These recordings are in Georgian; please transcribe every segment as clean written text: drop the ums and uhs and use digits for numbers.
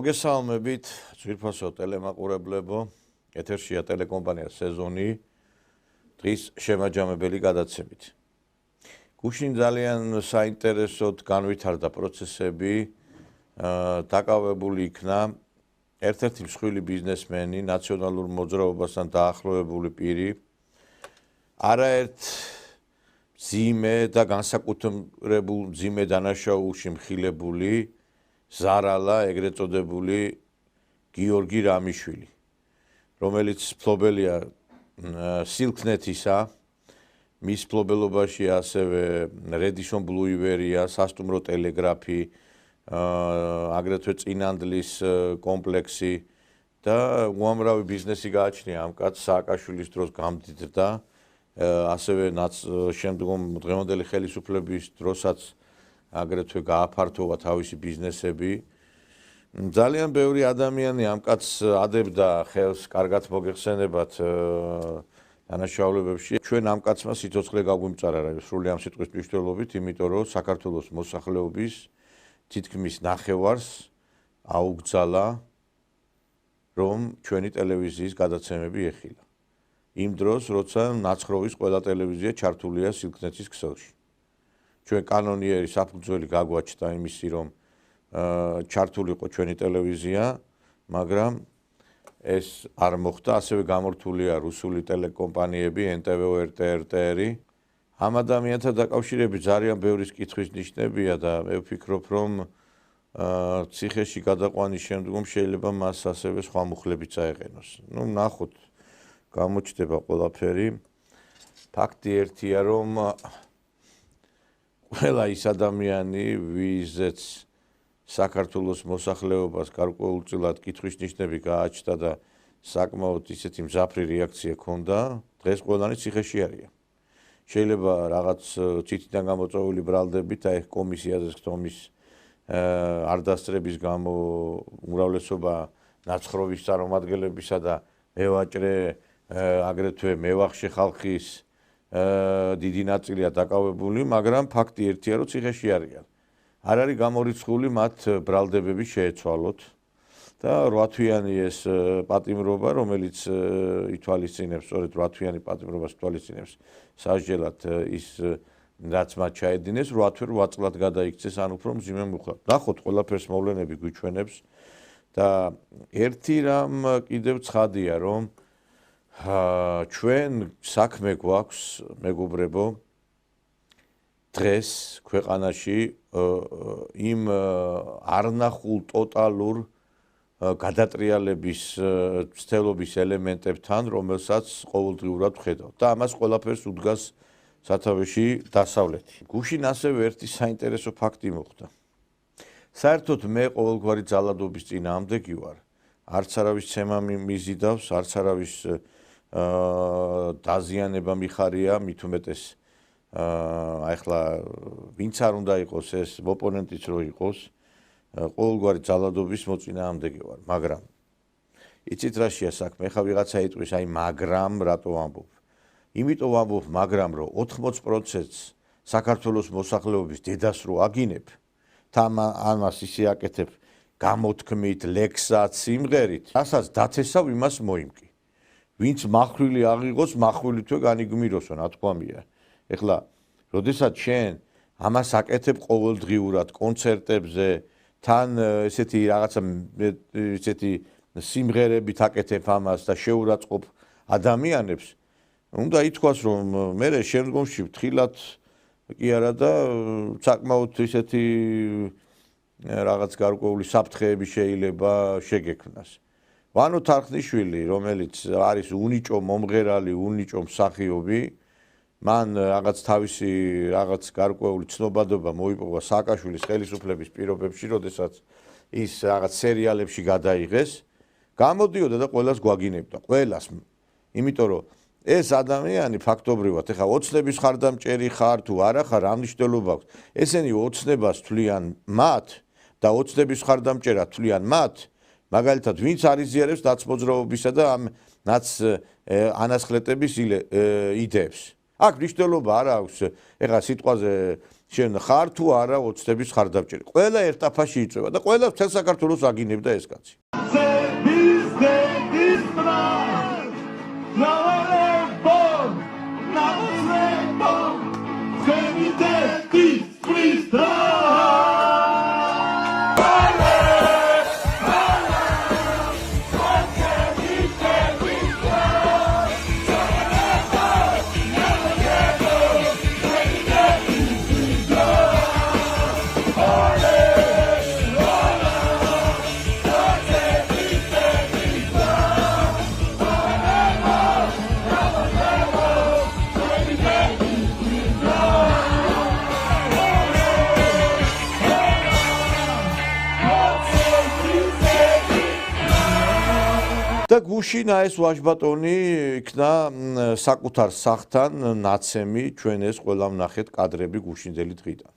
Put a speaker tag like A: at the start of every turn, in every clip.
A: მოგესალმებით, ძვირფასო ტელემაყურებლებო, ეთერშია ტელეკომპანია სეზონი, დღის შემაჯამებელი გადაცემით. გუშინ ძალიან საინტერესოდ განვითარდა პროცესები, დაკავებული იქნა ერთ-ერთი მსხვილი ბიზნესმენი, ნაციონალურ მოძრაობასთან დაახლოებული პირი, არაერთ მძიმე და განსაკუთრებულ მძიმე დანაშაულში მხილებული ზარალა, ეგრეთ წოდებული გიორგი რამიშვილი, რომელიც მფლობელია სილქნეთისა, მის მფლობელობაში ასევე რედისონ ბლუ ივერია, სასტუმრო ტელეგრაფი, აგრეთვე წინანდლის კომპლექსი და უამრავი ბიზნესი გააჩნია ამ კაცს სააკაშვილის დროს გამდიდრდა, ასევე შემდგომ დღევანდელი ხელისუფლების დროსაც აგრეთვე გააფართოვა თავისი ბიზნესები. ძალიან ბევრი ადამიანი ამ კაცს ადებდა ხელს, კარგად მოგეხსენებათ დანაშაულებებში. ჩვენ ამ კაცმა სიცოცხლე გაგვიმწარა სრული ამ სიტყვის მნიშვნელობით, იმიტომ რომ საქართველოს მოსახლეობის თითქმის ნახევარს აუგზალა, რომ ჩვენი ტელევიზიის გადაცემები ეხილა. იმ დროს, როცა ნაცხროვის ყველა ტელევიზია ჩართულია სილქნეთის ქსელში. ჩვენ კანონიერი საფუძველი გაგვაჩნდა იმისი, რომ ჩართულიყო ჩვენი ტელევიზია, მაგრამ ეს არ მოხდა, ასევე გამორთულია რუსული ტელეკომპანიები, NTV, RTR-ი. ამ ადამიანთან დაკავშირებით ძალიან ბევრი კითხვის ნიშნებია და მე ვფიქრობ, რომ ციხეში გადაყვანის შემდგომ შეიძლება მას ასევე სხვა მუხლებიც აეყენოს. ნახოთ, გამოჩნდება ყველაფერი. ფაქტი ერთია, რომ ყველა ის ადამიანი, ვიზეც საქართველოს მოსახლეობას გარკვეულწილად კითხვის ნიშნები გააჩნდა და საკმაოდ ისეთი მძაფრი რეაქცია ჰქონდა, დღეს ყველანი ციხეში არიან. შეიძლება რაღაც თითიდან გამოწვეული ბრალდებით აი კომისიაზე ხტომის არ დასწრების გამო უმრავლესობა ნაცხროვის წარმომადგენლებისა და მევაჭრე აგრეთვე მევახშე ხალხის დიდი ნაწილია დაკავებული, მაგრამ ფაქტი ერთია, რომ ციხეში არიან. არ არის გამორიცხული მათ ბრალდებები შეეცვალოთ და 8 თვიანი ეს პატიმრობა, რომელიც ითვალისწინებს, სწორედ 8 თვიანი პატიმრობას ითვალისწინებს სასჯელად ის რაც მათ ჩაედინეს, 8 წლად გადაიქცეს, ან უფრო მძიმე მუხლად. ნახოთ, ყველაფერს მოვლენები გვიჩვენებს და ერთი რამ კიდევ ცხადია, რომ ჩვენ საქმე გვაქვს, მეგობრებო, დღეს ქვეყანაში იმ არნახულ ტოტალურ გადატრიალების ცდელობის ელემენტებთან, რომელსაც ყოველდღიურად ვხედავთ და ამას ყველაფერს უდგას სათავეში დასავლეთი. გუშინ ასევე ერთი საინტერესო ფაქტი მოხდა. საერთოდ მე ყოველგვარი ძალადობის წინააღმდეგი ვარ. არც არავის ცემა მიზიდავს, არც არავის დაზიანება მიხარია, მით უმეტეს ახლა ვინც არ უნდა იყოს ეს ოპონენტიც რო იყოს, ყოველგვარი ძალადობის მოწინააღმდეგე ვარ, მაგრამ იცით რაშია საქმე, ხა ვიღაცა იტყვის, აი მაგრამ რატო ვამბობ? იმიტომ ვამბობ, მაგრამ რომ 80%-ს საქართველოს მოსახლეობის დედას რო აგინებ, ამას ისე აკეთებ გამოთქმით, ლექსად, სიმღერით, რასაც დათესავ იმას მოიმკი. ვინც მახვილი აღიღოს, მახვილი თვე განიგმიროსო, ნათქვამია. ეხლა, როდესაც შენ ამას აკეთებ ყოველდღიურად კონცერტებზე, თან ესეთი რაღაცა ესეთი სიმღერებით აკეთებ ამას და შეურაცხყოფ ადამიანებს, უნდა ითქვას, რომ მე შემდგომში ფრთხილად კი არა და საკმაოდ ისეთი რაღაც გარკვეული საფრთხეები შეიძლება შეგექმნას. ვანო თარხნიშვილი, რომელიც არის უნიჭო მომღერალი, უნიჭო მსახიობი, მან რაღაც თავისი რაღაც გარკვეული ცნობადობა მოიპოვა სააკაშვილის ხელისუფლების პირობებში, როდესაც ის რაღაც სერიალებში გადაიღეს, გამოდიოდა და ყველას გვაგინებდა, ყველას. იმიტომ რომ ეს ადამიანი ფაქტობრივად, ეხლა ოცნების ხარდამჭერი ხარ თუ არა ხარ, რა მნიშვნელობა აქვს? ესენი ოცნებას თვლიან მათ და ოცნების ხარდამჭერად თვლიან მათ, მაგალითად, ვინც არიზიარებს ნაცმოძრაობისა და ამ ანასხლეტების იდეებს. აქ მნიშვნელობა არ აქვს, ეხლა სიტყვაზე შენ ხარ თუ არა ოცნების ხარდამჭერი. ყველა ერთაფაში იწვევა და ყველა მთელ საქართველოს აგინებდა ეს კაცი. და გუშინა ეს ვაჟბატონი იქნა საკუთარ სახლთან ნაცემი ჩვენ ეს ყველა ვნახეთ კადრები გუშინდელი დღიდან.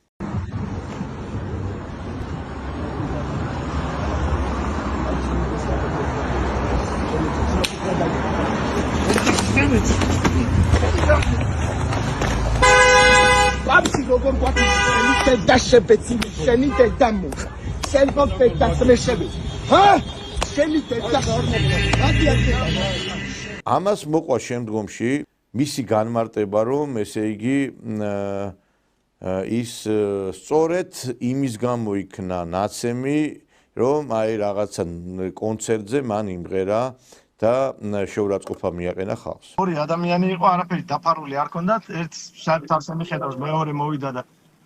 B: Babsi როგორ გვაქვს დაშებეცი შენი დედამო შენ გოფეთ დასმეშები ჰა
A: ამას მოყვა შემდგომში მისი განმარტება, რომ ესე იგი ის სწორედ იმის გამო იქნა ნაცემი, რომ აი რაღაცა კონცერტზე მან იმღერა და შეურაცხყოფა მიაყენა ხალხს.
B: ორი ადამიანი იყო, არაფერი დაფარული არ ქონდათ, ერთ საერთოდ მიხედავს, მეორე მოვიდა და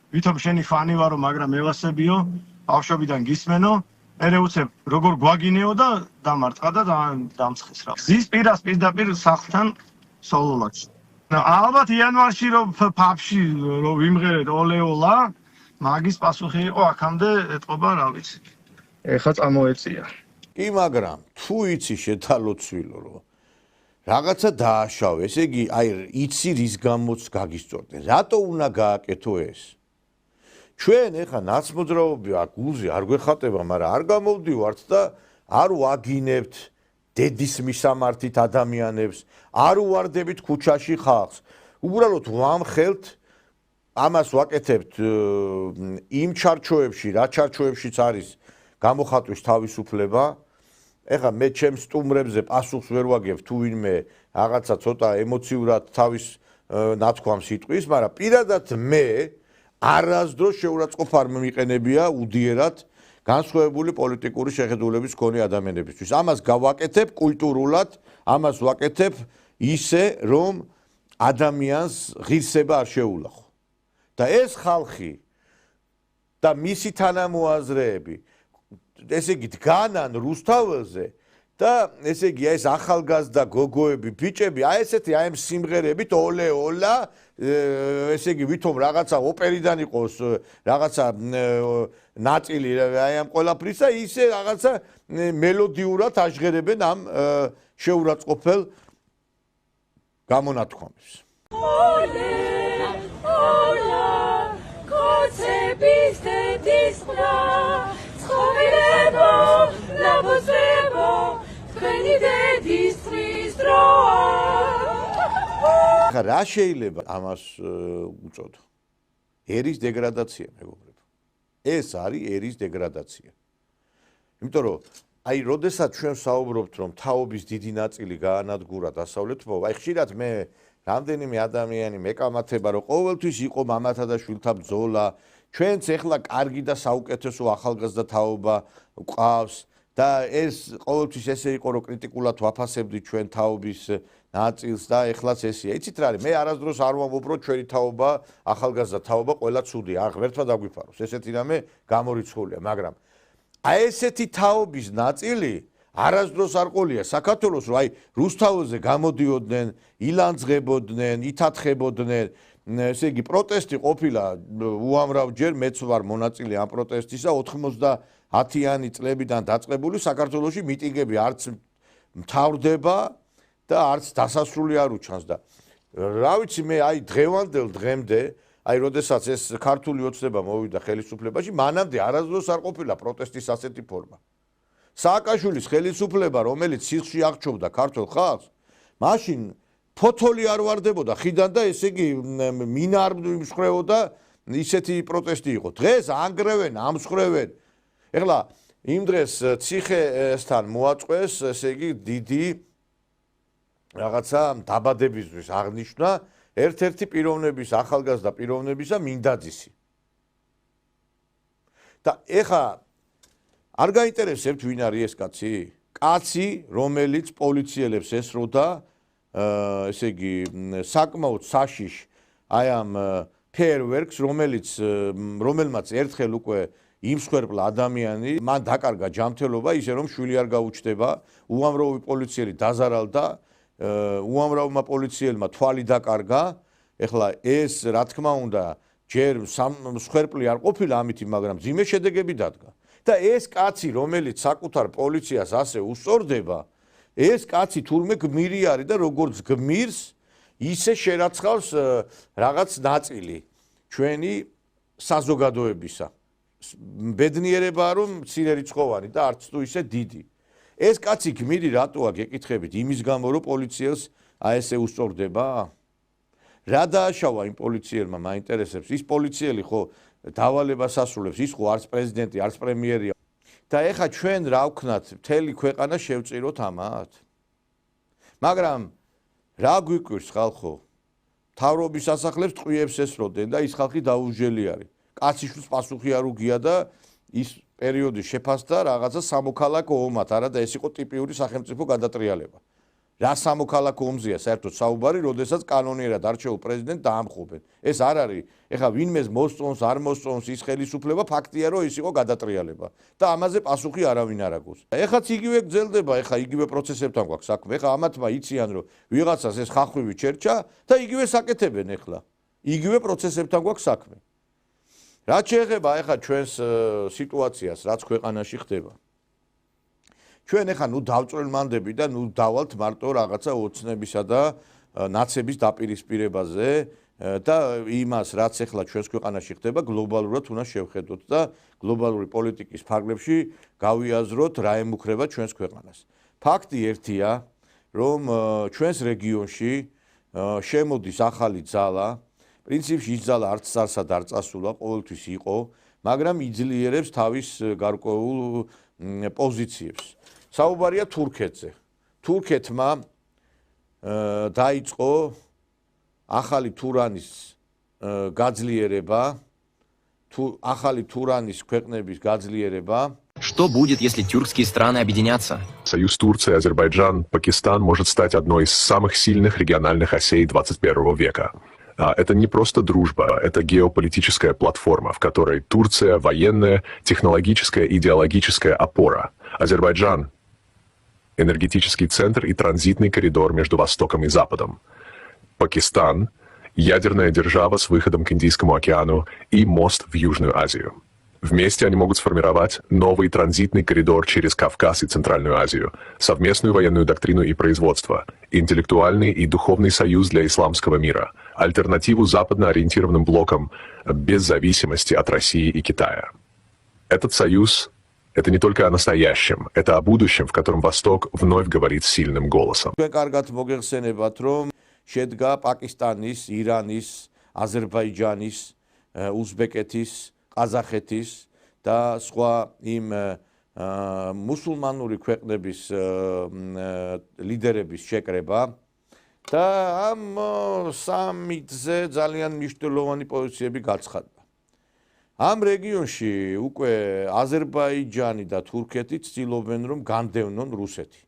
B: ვითომ შენი ფანი ვარო, მაგრამ ევასებიო, ბავშვობიდან გისმენო. ერე უცებ როგორ გვაგინეო და დამარტყა და დამცხეს რა. ზის პირდაპირ სახლთან სოლოლაკში. ალბათ იანვარში რომ ფაფში რომ ვიმღერეთ ოლეოლა, მაგის პასუხი იყო აქამდე ეთყობა რა ვიცი. ეხა წამოეწია.
A: კი, მაგრამ თუ იცი შეთალოცვილო რომ რაღაცა დააშავე, ესე იგი აი იცი რის გამოც გაგისწორდნენ. რატო უნდა გააკეთო ეს? ჩვენ ეხა ნაცმოძრაობი გულზე არ გვეხატება, მაგრამ არ გამოვდივართ და არ ვაგინებთ დედის მისამართით ადამიანებს, არ უვარდებით ქუჩაში ხალხს. უბრალოდ ვამხელთ, ამას ვაკეთებთ იმ ჩარჩოებში, რა ჩარჩოებშიც არის გამოხატვის თავისუფლება. ეხა მე ჩემს სტუმრებზე პასუხს ვერ ვაგებ თუ ვინმე რაღაცა ცოტა ემოციურად თავის ნათქვამს იტყვის, მაგრამ პირადად მე არასდროს შეურაცხყოფა არ მიყენებია უდიერად განსხვავებული პოლიტიკური შეხედულების მქონე ადამიანებისთვის. ამას გავაკეთებ კულტურულად, ამას ვაკეთებ ისე, რომ ადამიანს ღირსება არ შეულახო. და ეს ხალხი და მისი თანამოაზრეები, ესე იგი დგანან რუსთაველზე და ესე იგი ეს ახალგაზრდა გოგოები, ბიჭები, აი ესეთი აი ამ სიმღერებით ოლეოლა ესე იგი ვითომ რაღაცა ოპერიდან იყოს რაღაცა ნაწილი აი ამ ყველაფრისა ისე რაღაცა მელოდიურად აჟღერებენ ამ შეურაცხყოფელ გამონათქვამებს. რა შეიძლება ამას უწოდო? ერის დეგრადაცია, მეგობრებო. ეს არის ერის დეგრადაცია. იმიტომ რომ აი როდესაც ჩვენ საუბრობთ რომ თაობის დიდი ნაწილი გაანადგურა დასავლეთმა, აი ხშირად მე რამდენიმე ადამიანი მეკამათება რომ ყოველთვის იყო მამათა და შვილთა ბრძოლა, ჩვენც ეხლა კარგი და საუკეთესო ახალგაზრდა თაობა გვყავს და ეს ყოველთვის ესე იყო რომ კრიტიკულად ვაფასებდით ჩვენ თაობის ნაწილს და ეხლაც ესეა. იცით რა არის, მე არასდროს არ ვამბობ რომ ჩვენი თაობა, ახალგაზრდა თაობა ყველა ცუდია, არ ღმერთმა დაგვიფაროს. ესეთი რამე გამორიცხულია, მაგრამ აი ესეთი თაობის ნაწილი არასდროს არ ყოლია საქართველოს, რომ აი რუსთაველზე გამოდიოდნენ, ილანძღებოდნენ, ითათხებოდნენ, ესე იგი პროტესტი ყოფილა უამრავჯერ, მეც ვარ მონაწილე ამ პროტესტისა 90-იანი წლებიდან დაწყებული საქართველოში მიტინგები არც მთავრდება და არც დასასრული არ უჩანს და რა ვიცი მე აი დღევანდელ დღემდე აი როდესაც ეს ქართული ოცნება მოვიდა ხელისუფლებაში მანამდე არასდროს არ ყოფილა პროტესტის ასეთი ფორმა. სააკაშვილის ხელისუფლება რომელიც სიხში აღჭობდა ქართულ ხალხს მაშინ ფოთოლი არ ვარდებოდა ხიდან და ესე იგი მინა არ იმსხრევოდა ისეთი პროტესტი იყო. დღეს ანგრევენ, ამსხრევენ. ეხლა იმ დღეს ციხესთან მოაწყვეს, ესე იგი დიდი რაღაცა დაბადებისთვის აღნიშნა ერთ-ერთი პიროვნების, ახალგაზრდა პიროვნებისა მინდაძისი. და ეხა არ გაინტერესებთ ვინ არის ეს კაცი? კაცი, რომელიც პოლიციელებს ესროდა, ესე იგი, საკმაოდ საშიშ აი ამ ფეერვერკს, რომელმაც ერთხელ უკვე იმსხვერპლა ადამიანი, მან დაკარგა ჯანმრთელობა, ისე რომ შვილი არ გაუჩნდება, უამრავი პოლიციელი დაზარალდა, უამრავმა პოლიციელმა თვალი დაკარგა. ეხლა ეს რა თქმა უნდა ჯერ მსხვერპლი არ ყოფილა ამითი, მაგრამ ძიმე შედეგები დადგა. და ეს კაცი, რომელიც საკუთარ პოლიციას ასე უსწორდება, ეს კაცი თურმე გმირი არის და როგორც გმირს, ისე შერაცხავს რაღაც ნაწილი ჩვენი საზოგადოებისა. ბედნიერებაა რომ მცირერიცხოვანი და არც თუ ისე დიდი. ეს კაცი გმირი რატოა გეკითხებით? იმის გამო რომ პოლიციელს აი ესე უსწორდება? რა დააშავა იმ პოლიციელმა, მაინტერესებს. ის პოლიციელი ხო დავალებას ასრულებს, ის ხო არც პრეზიდენტი, არც პრემიერია. და ეხა ჩვენ რა ვქნათ, მთელი ქვეყანა შევწიროთ ამათ? მაგრამ რა გვიკვირს ხალხო? მთავრობის სასახლებს ტყვიებს ესროდნენ და ის ხალხი დაუჟელი არის. კაციშვილს პასუხი არ უგია და ის პერიოდი შეფასდა რაღაცა სამოქალაქო ომად, არა და ეს იყო ტიპიური სახელმწიფო გადატრიალება. რა სამოქალაქო ომზეა საერთოდ საუბარი, როდესაც კანონიერად არჩეულ პრეზიდენტს დაამხობენ. ეს არ არის, ეხლა ვინმეს მოსწონს, არ მოსწონს ის ხელისუფლება, ფაქტია რომ ის იყო გადატრიალება და ამაზე პასუხი არავინ არ აქვს. ეხლაც იგივე გრძელდება, ეხლა იგივე პროცესებთან გვაქვს საქმე. ეხლა ამათმა იციან რომ ვიღაცას ეს ხახვივი ჩერჩა და იგივე საკეთებენ ეხლა. იგივე პროცესებთან გვაქვს საქმე. რაც შეეხება ეხლა ჩვენს სიტუაციას, რაც ქვეყანაში ხდება. ჩვენ ეხლა ნუ დავწვრილმანდები და ნუ დავალთ მარტო რაღაცა ოცნებისა და ნაცების დაპირისპირებაზე და იმას, რაც ეხლა ჩვენს ქვეყანაში ხდება, გლობალურად უნდა შევხედოთ და გლობალური პოლიტიკის ფარგლებში გავიაზროთ რა ემუქრება ჩვენს ქვეყანას. ფაქტი ერთია, რომ ჩვენს რეგიონში შემოდის ახალი ძალა, პრინციპში ის ძალა არც წარსად არ წასულა, ყოველთვის იყო, მაგრამ იძლიერებს თავის გარკვეულ პოზიციებს. საუბარია თურქეთზე. თურქეთმა დაიწყო ახალი თურანის გაძლიერება, ახალი თურანის ქვეყნების გაძლიერება.
C: Что будет, если тюркские страны объединятся?
D: Союз Турции, Азербайджан, Пакистан может стать одной из самых сильных региональных осей 21 века. Это не просто дружба, это геополитическая платформа, в которой Турция – военная, технологическая, идеологическая опора. Азербайджан – энергетический центр и транзитный коридор между Востоком и Западом. Пакистан – ядерная держава с выходом к Индийскому океану и мост в Южную Азию. Вместе они могут сформировать новый транзитный коридор через Кавказ и Центральную Азию, совместную военную доктрину и производство, интеллектуальный и духовный союз для исламского мира, альтернативу западно ориентированным блокам без зависимости от России и Китая. Этот союз – это не только о настоящем, это о будущем, в котором Восток вновь говорит сильным голосом.
A: შედგა პაკისტანის, ირანის, აზერბაიჯანის, უზბეკეთის, ყაზახეთის და სხვა იმ მუსულმანური ქვეყნების ლიდერების შეკრება და ამ სამიტზე ძალიან მნიშვნელოვანი პოზიციები გაცხადდა. ამ რეგიონში უკვე აზერბაიჯანი და თურქეთი ცდილობენ რომ განდევნონ რუსეთი.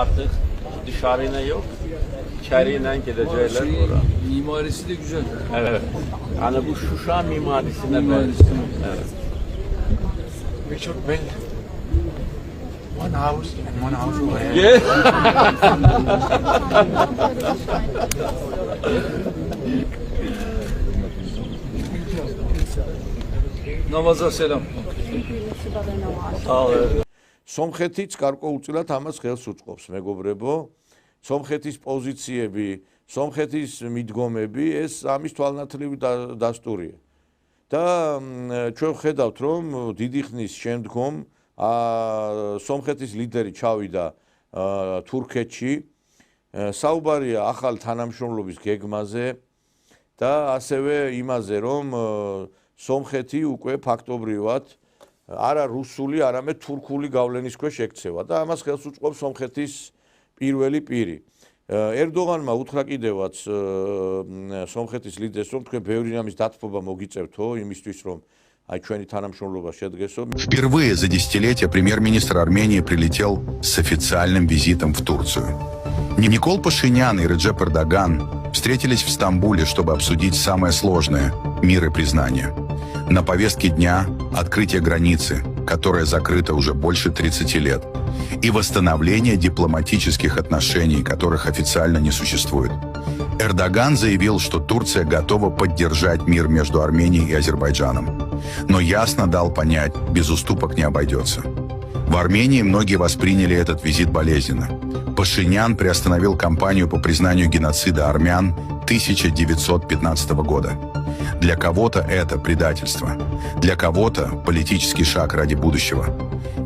E: Artık dışarıyla yok, içeriyle gidecekler oraya.
F: Mimarisi de güzel.
E: Evet. Yani bu Şuşa mimarisine benziyor. Evet.
F: Ve çok belli. 1 house and 1 house away.
E: Yeah.
F: Namaza selam.
A: სომხეთიც გარკვეულწილად ამას ხელს უწყობს, მეგობრებო. სომხეთის პოზიციები, სომხეთის მიდგომები, ეს ამის თვალნათლივი დასტურია. და ჩვენ ხედავთ, რომ დიდი ხნის შემდგომ სომხეთის ლიდერი ჩავიდა თურქეთში, საუბარია ახალ თანამშრომლობის გეგმაზე და ასევე იმაზე, რომ სომხეთი უკვე ფაქტობრივად არა რუსული, არამედ თურქული გავლენის ქვეშ ექცევა და ამას ხელს უწყობს სომხეთის პირველი პირი. ერდოღანმა უთხრა კიდევაც სომხეთის ლიდერს, რომ თქვენ ბევრი რამის დათბობა მოგიწევთო იმისთვის, რომ აი ჩვენი თანამშრომლობა შედგესო.
G: Впервые за десятилетия премьер-министр Армении прилетел с официальным визитом в Турцию. Никол Пашинян и Реджеп Эрдоган встретились в Стамбуле, чтобы обсудить самое сложное – мир и признание. На повестке дня открытие границы, которая закрыта уже больше 30 лет, и восстановление дипломатических отношений, которых официально не существует. Эрдоган заявил, что Турция готова поддержать мир между Арменией и Азербайджаном, но ясно дал понять, без уступок не обойдется. В Армении многие восприняли этот визит болезненно. Пашинян приостановил кампанию по признанию геноцида армян 1915 года. Для кого-то это предательство, для кого-то политический шаг ради будущего.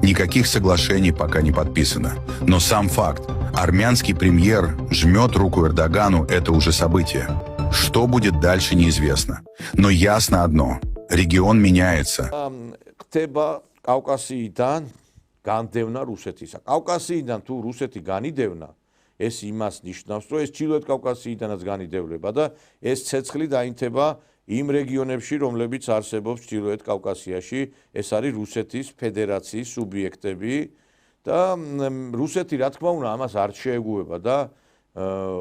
G: Никаких соглашений пока не подписано, но сам факт, армянский премьер жмет руку Эрдогану, это уже событие. Что будет дальше, неизвестно. Но ясно одно, регион меняется.
A: განდევნა რუსეთისა. კავკასიიდან თუ რუსეთი განიდევნა, ეს იმას ნიშნავს, რომ ეს ჩრდილოეთ კავკასიიდანაც განიდევლება და ეს ცეცხლი დაინთება იმ რეგიონებში, რომლებიც არსებობს ჩრდილოეთ კავკასიაში, ეს არის რუსეთის ფედერაციის სუბიექტები და რუსეთი, რა თქმა უნდა, ამას არ შეეგუება და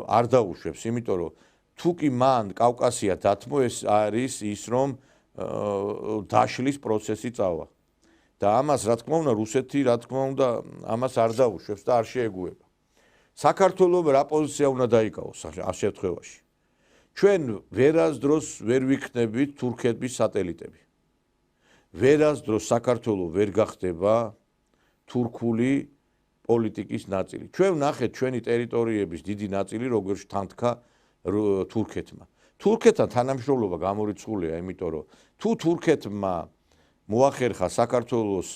A: არ დაუშვებს, იმიტომ რომ თუ კი მან კავკასია დათმო, ეს არის ის, რომ დაშლის პროცესი წავა. და ამას რა თქმა უნდა რუსეთი რა თქმა უნდა ამას არ დაუშვებს და არ შეეგუება. საქართველოს რა პოზიცია უნდა დაიკავოს ამ შემთხვევაში. ჩვენ ვერასდროს ვერ ვიქნებით თურქეთის სატელიტები. ვერასდროს საქართველოს ვერ გახდება თურქული პოლიტიკის ნაწილი. ჩვენ ვნახეთ ჩვენი ტერიტორიების დიდი ნაწილი როგორ შთანთქა თურქეთმა. თურქეთთან თანამშრომლობა გამორიცხულია, იმიტომ რომ თუ თურქეთმა მოახერხა საქართველოს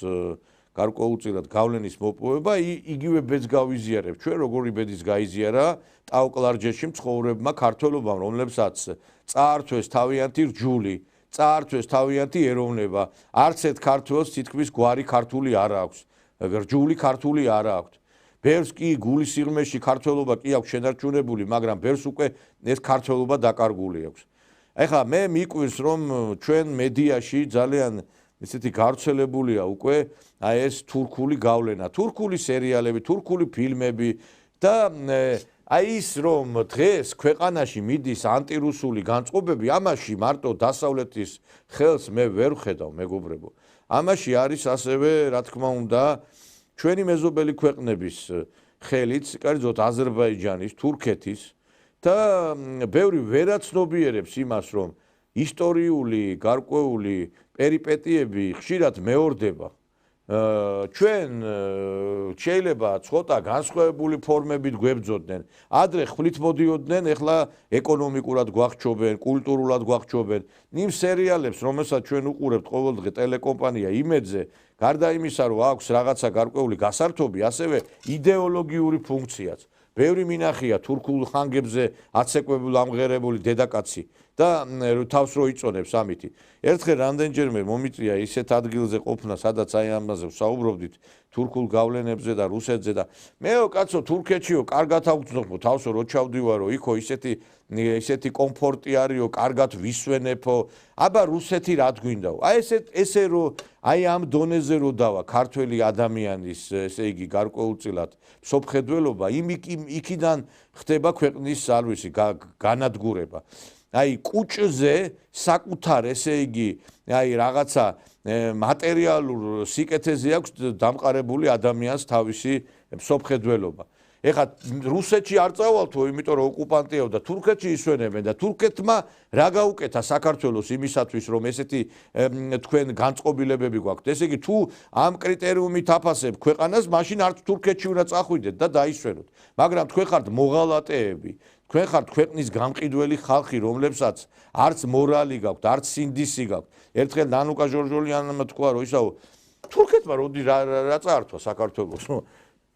A: გარკვეულწილად გავლენის მოპოვება, იგივე ბედს გავიზიარებ ჩვენ, როგორი ბედის გაიზიარა ტაო-კლარჯეთში მცხოვრებმა ქართველობამ, რომლებსაც წაართვეს თავიანთი რჯული, წაართვეს თავიანთი ეროვნება, არც ერთ ქართველს თითქმის გვარი ქართული არ აქვს, რჯული ქართული არ აქვს. ბევრს კი გულის სიღრმეში ქართველობა კი აქვს შენარჩუნებული, მაგრამ ბევრს უკვე ეს ქართველობა დაკარგული აქვს. ეხლა მე მიკვირს, რომ ჩვენ მედიაში ძალიან ისეთი გავრცელებულია უკვე აი ეს თურქული გავლენა, თურქული სერიალები, თურქული ფილმები და აი ის რომ დღეს ქვეყანაში მიდის ანტირუსული განწყობები, ამაში მარტო დასავლეთის ხელს მე ვერ ვხედავ, მეგობრებო. ამაში არის ასევე, რა თქმა უნდა, ჩვენი მეზობელი ქვეყნების ხელიც, კერძოდ აზერბაიჯანის, თურქეთის და ბევრი ვერაცნობიერებს იმას, რომ ისტორიული, გარკვეული პერიპეტიები ხშირად მეორდება. ჩვენ შეიძლება ცოტა განსხვავებული ფორმებით გვებძოდნენ. ადრე ხვლით მოდიოდნენ, ეხლა ეკონომიკურად გვახჩობენ, კულტურულად გვახჩობენ. იმ სერიალებს, რომელსაც ჩვენ უყურებთ ყოველდღე ტელეკომპანია იმედზე, გარდა იმისა, რომ აქვს რაღაცა გარკვეული გასართობი, ასევე იდეოლოგიური ფუნქციაც. ბევრი მინახია თურქულ ხანგებზე აცეკვებულ ამღერებული დედაკაცი და თავს რო იწონებს ამითი. ერთხელ რამდენჯერმე მომიწია ისეთ ადგილზე ყოფნა, სადაც აი ამაზე ვსაუბრობდით, თურქულ გავლენებზე და რუსეთზე და მეო კაცო თურქეთშიო კარგად აღვწნობო თავსო რო ჩავდივარო, იქო ისეთი კომფორტი არისო, კარგად ვისვენებო. აბა რუსეთი რა გვინდაო? აი ესე რო აი ამ დონეზე რო დავა ქართველი ადამიანის, ესე იგი გარკვეულწილად სოფხედველობა, იქიდან ხდება ქვეყნის არ ვიცი განადგურება. აი კუჭზე საკუთარ ესე იგი აი რაღაცა მატერიალურ სიკეთეზე აქვს დამყარებული ადამიანს თავისი მსოფლმხედველობა. ეხლა რუსეთში არ წავალ თუ იმიტომ რომ ოკუპანტიაო და თურქეთში ისვენებენ და თურქეთმა რა გაუკეთა საქართველოს იმისათვის რომ ესეთი თქვენ განწყობილებები გვაქვთ. ესე იგი თუ ამ კრიტერიუმით აფასებ ქვეყანას, მაშინ არც თურქეთში უნდა წახვიდეთ და დაისვენოთ. მაგრამ თქვენ ხართ მოღალატეები, თქვენ ხართ ქვეყნის გამყიდველი ხალხი, რომლებსაც არც მორალი გაქვთ, არც სინდისი გაქვთ. ერთხელ ნანუკა ჟორჟოლიანმა თქვა რომ ისაო თურქეთმა როდი რა წაართვა საქართველოს.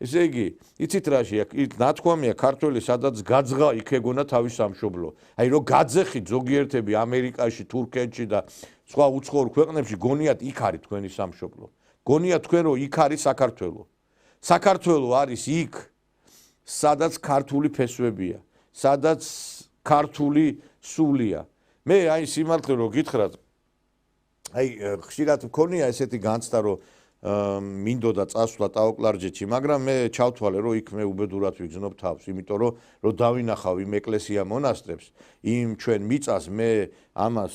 A: ესე იგი, იცით რაშია, ნათქვამია ქართველი სადაც გაძღა იქ ეგონა თავის სამშობლო. აი რომ გაძეხით ზოგიერთები ამერიკაში, თურქეთში და სხვა უცხოურ ქვეყნებში გონიათ იქ არის თქვენი სამშობლო. გონიათ თქვენ რომ იქ არის საქართველო. საქართველო არის იქ, სადაც ქართული ფესვებია, სადაც ქართული სულია. მე აი სიმართლე რომ გითხრათ, აი ხშირად მქონია ესეთი განცდა რომ მინდოდა წასვლა ტაო-კლარჯეთში, მაგრამ მე ჩავთვალე რომ იქ მე უბედურად ვიგზნობ თავს, იმიტომ რომ დავინახავ იმ ეკლესია მონასტრებს, იმ ჩვენ მიწას მე ამას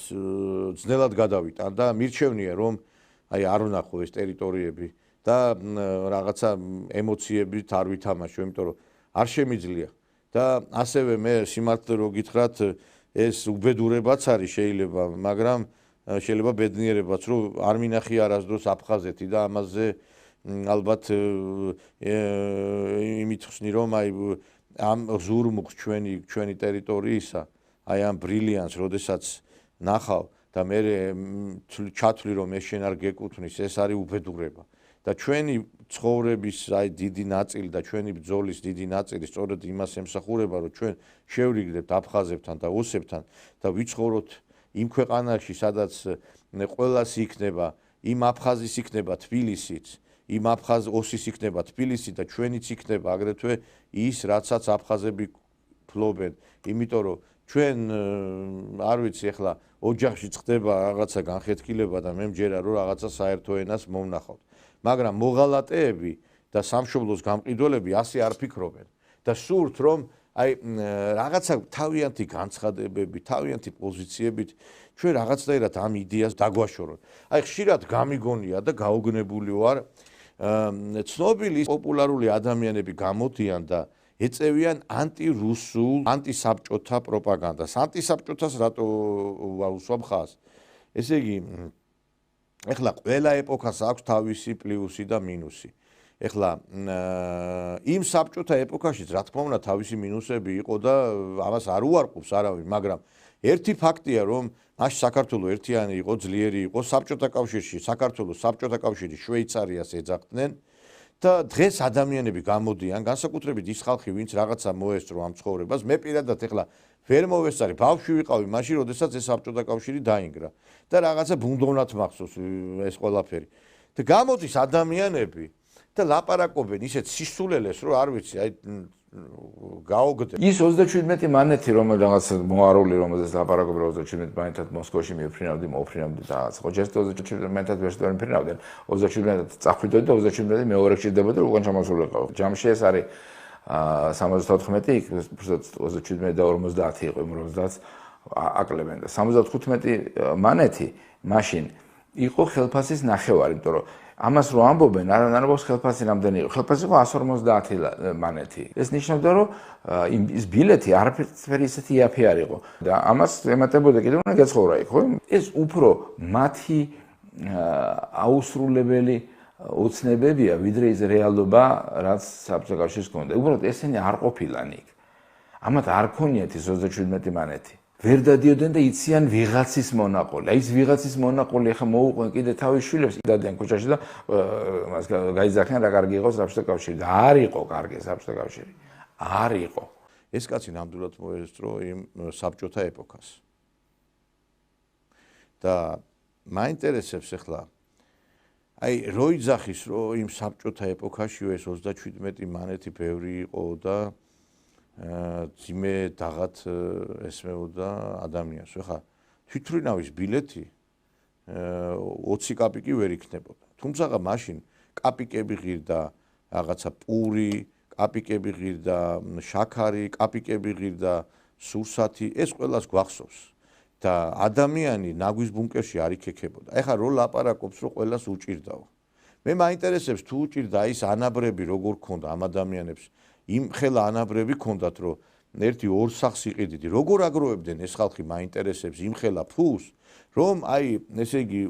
A: ძნელად გადავიტან და მირჩევნია რომ აი არ ვნახო ეს ტერიტორიები და რაღაცა ემოციებით არ ვითამაშო, იმიტომ რომ არ შემიძლია და ასევე მე სიმართლე რომ გითხრათ ეს უბედურებაც არის შეიძლება, მაგრამ შეიძლება ბედნიერებაც რომ არ მინახი არასდროს აფხაზეთი და ამაზე ალბათ იმით ხსნი რომ აი ამ ზურმუხს ჩვენი ტერიტორიისა აი ამ ბრილიანს როდესაც ნახავ და მე ჩათვლი რომ ეს შენ არ გეკუთვნის, ეს არის უბედურება და ჩვენი ცხოვრების აი დიდი ნაწილი და ჩვენი ბრძოლის დიდი ნაწილი სწორედ იმას ემსახურება რომ ჩვენ შევრიგდებთ აფხაზებთან და ოსებთან და ვიცხოვროთ იმ ქვეყანაში, სადაც ყველას იქნება, იმ აფხაზის იქნება თბილისიც, იმ ოსის იქნება თბილისი და ჩვენიც იქნება აგრეთვე ის, რაცაც აფხაზები ფლობენ. იმიტომ რომ ჩვენ არ ვიცი ახლა ოჯახში ხდება რაღაცა განხეთქილება და მე მჯერა რომ რაღაცა საერთო ენას მომნახავთ. მაგრამ მოღალატეები და სამშობლოს გამყიდველები ასე არ ფიქრობენ და სურთ რომ აი რაღაცა თავიანთი განცხადებები, თავიანთი პოზიციებით ჩვენ რაღაცნაირად ამ იდეას დაგვაშოროთ. აი ხშირად გამიგონია და გაოგნებული ვარ ცნობილი პოპულარული ადამიანები გამოდიან და ეწევიან ანტირუსულ, ანტისაბჭოთა პროპაგანდას. ანტისაბჭოთას რატო ვაუსვამ ხაზს? ესე იგი, ეხლა ყველა ეპოქას აქვს თავისი პლუსი და მინუსი. ეხლა იმ საბჭოთა ეპოქაშიც რა თქმა უნდა თავისი მინუსები იყო და ამას არ უარყოფს არავინ, მაგრამ ერთი ფაქტია რომ მაშინ საქართველოს ერთიანი იყო, ძლიერი იყო, საბჭოთა კავშირში საქართველოს საბჭოთა კავშირი შვეიცარიას ეძახდნენ და დღეს ადამიანები გამოდიან, განსაკუთრებით ის ხალხი, ვინც რაღაცა მოესწრო ამ ცხოვრებას. მე პირადად ეხლა ვერ მოვესწარი, ბავშვი ვიყავი მაშინ, როდესაც ეს საბჭოთა კავშირი დაინგრა და რაღაცა ბუნდოვნად მახსოვს ეს ყველაფერი. და გამოდის ადამიანები და ლაპარაკობენ ისეთ სისულელეს, რომ არ ვიცი, აი გაოგდებ.
F: ის 37 მანეთი რომელიც მოარული რომელზეც ლაპარაკობენ 37 მანეთად მოსკოვში მიფრინავდი და ხო ჯერ 37 მანეთად ვერ შევფრინავდნენ 37 წახვიდოდი და 37 მეორე ჩიდებოდა უკან ჩამოსულიყავ. ჯამში ეს არის 74 იქ 37 და 50 იყო იმ 50 აკლებენ და 75 მანეთი მაშინ იყო ხელფასის ნახევარი, იმიტომ რომ ამას რო ამბობენ, არ ამბობს ხელფასი რამდენი იყო. ხელფასი იყო 150 მანეთი. ეს ნიშნავდა, რომ ის ბილეთი არაფერი ისეთი იაფი არ იყო და ამას ემატებოდა კიდევ უნდა გეცხოვრა იქ, ხო? ეს უფრო მათი აუსრულებელი ოცნებებია, ვიდრე ის რეალობა, რაც საბჭოთა კავშირს ჰქონდა. უბრალოდ ესენი არ ყოფილან იქ. ამათ არ ქონიათ ის 37 მანეთი. ვერ დადიოდნენ და იციან ვიღაცის მონაყოლი. აი ეს ვიღაცის მონაყოლი ახლა მოუყვენ კიდე თავის შვილებს, დადიან ქუჩაში და მას გაიძახიან რა კარგი იყო საბჭოთა კავშირი და არ იყო კარგი საბჭოთა კავშირი. არ იყო.
A: ეს კაცი ნამდვილად მოესწრო იმ საბჭოთა ეპოქას. და მაინტერესებს ახლა აი რო იძახის რომ იმ საბჭოთა ეპოქაში ეს 37 მანეთი ბევრი იყო და ძიმე დაღად ესმეოდა ადამიანს. ხა თვითმფრინავის ბილეთი 20 კაპიკი ვერ იქნებოდა. თუმცა მაშინ კაპიკები ღირდა რაღაცა პური, კაპიკები ღირდა შაქარი, კაპიკები ღირდა სურსათი, ეს ყველას გვახსოვს. და ადამიანი ნაგვის ბუნკერში არ იქექებოდა. ეხლა რო ლაპარაკობს, რომ ყველას უჭირდაო. მე მაინტერესებს თუ უჭირდა ის ანაბრები როგორ ქონდა ამ ადამიანებს, იმ ხელა ანაბრები ქონდათ, რომ ერთი ორ სახს იყიდიდი. როგორ აგროვებდნენ ეს ხალხი მაინტერესებს იმ ხელა ფულს, რომ აი, ესე იგი,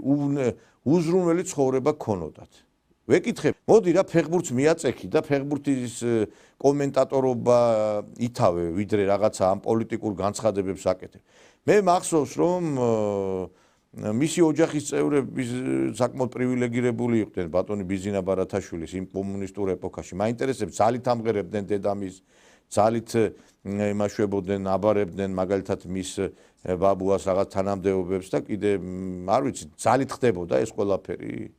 A: უზრუნველი ცხოვრება ქონოდათ. ვეკითხებ, მოდი რა ფეხბურთს მიაწექი და ფეხბურთის კომენტატორობა ითავე, ვიდრე რაღაცა ამ პოლიტიკურ განცხადებებს აკეთებ. მე მახსოვს, რომ მისი ოჯახის წევრები საკმაოდ პრივილეგირებული იყვნენ ბატონი ბიზინა ბარათაშვილის იმ კომუნისტურ ეპოქაში. მაინტერესებს ძალით ამღერებდნენ დედამის, ძალით იმაშვებოდნენ, აბარებდნენ მაგალითად მის ბაბუას რაღაც თანამდებობებს და კიდე არ ვიცი, ძალით ხდებოდა ეს ყველაფერი.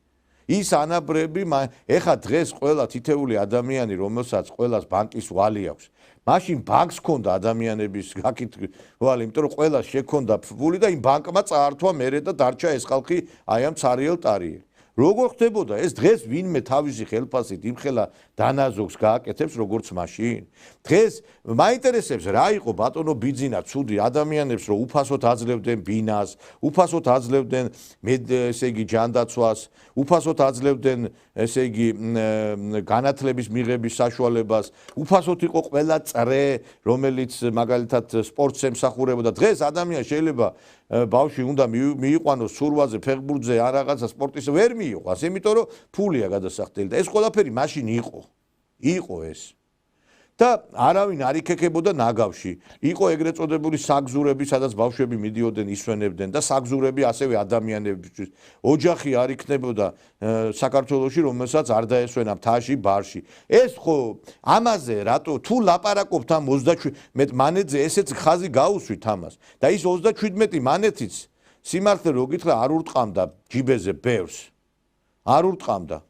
A: ის ანაბრები, ეხა დღეს ყველა თითეული ადამიანი, რომელსაც ყველას ბანკის ვალი აქვს, მაშინ ბანკს ქონდა ადამიანების გაკით ვალი, იმიტომ რომ ყველას შექონდა ფული და იმ ბანკმა წაართვა მერე და დარჩა ეს ხალხი აი ამ цариელ ტარიელი. როგორ ხდებოდა ეს დღეს ვინმე თავისი ხელფასით იმხელა დანაზოგს გააკეთებს როგორც მაშინ? დღეს მაინტერესებს რა იყო ბატონო ბიძინა ცუდი ადამიანებს რომ უფასოდ აძლევდნენ ბინას, უფასოდ აძლევდნენ ესე იგი ჯანდაცვას, უფასოდ აძლევდნენ ესე იგი განათლების მიღების საშუალებას, უფასოდ იყო ყველა წრე, რომელიც მაგალითად სპორტს ემსახურებოდა. დღეს ადამიანს შეიძლება ბავშვი უნდა მიიყვანოს სურვაზე, ფეხბურთზე, ან რაღაცა სპორტის ვერ მიიყვანს, იმიტომ რომ ფულია გადასახდელი და ეს ყველაფერი მაშინ იყო ეს. და არავინ არ იქექებოდა ნაგავში. იყო ეგრეთ წოდებული საგზურები, სადაც ბავშვები მიდიოდნენ, ისვენებდნენ და საგზურები ასევე ადამიანებისთვის. ოჯახი არ იქნებოდა საქართველოში, რომელსაც არ დაესვენა მთაში, ბარში. ეს ხო ამაზე რატო თუ ლაპარაკობთ ამ 37 მანეთზე, ესეც ხაზი გაუსვით ამას. და ის 37 მანეთიც სიმართლე რო გითხრა არ ურტყამდა ჯიბეზე ბევრს. არ ურტყამდა.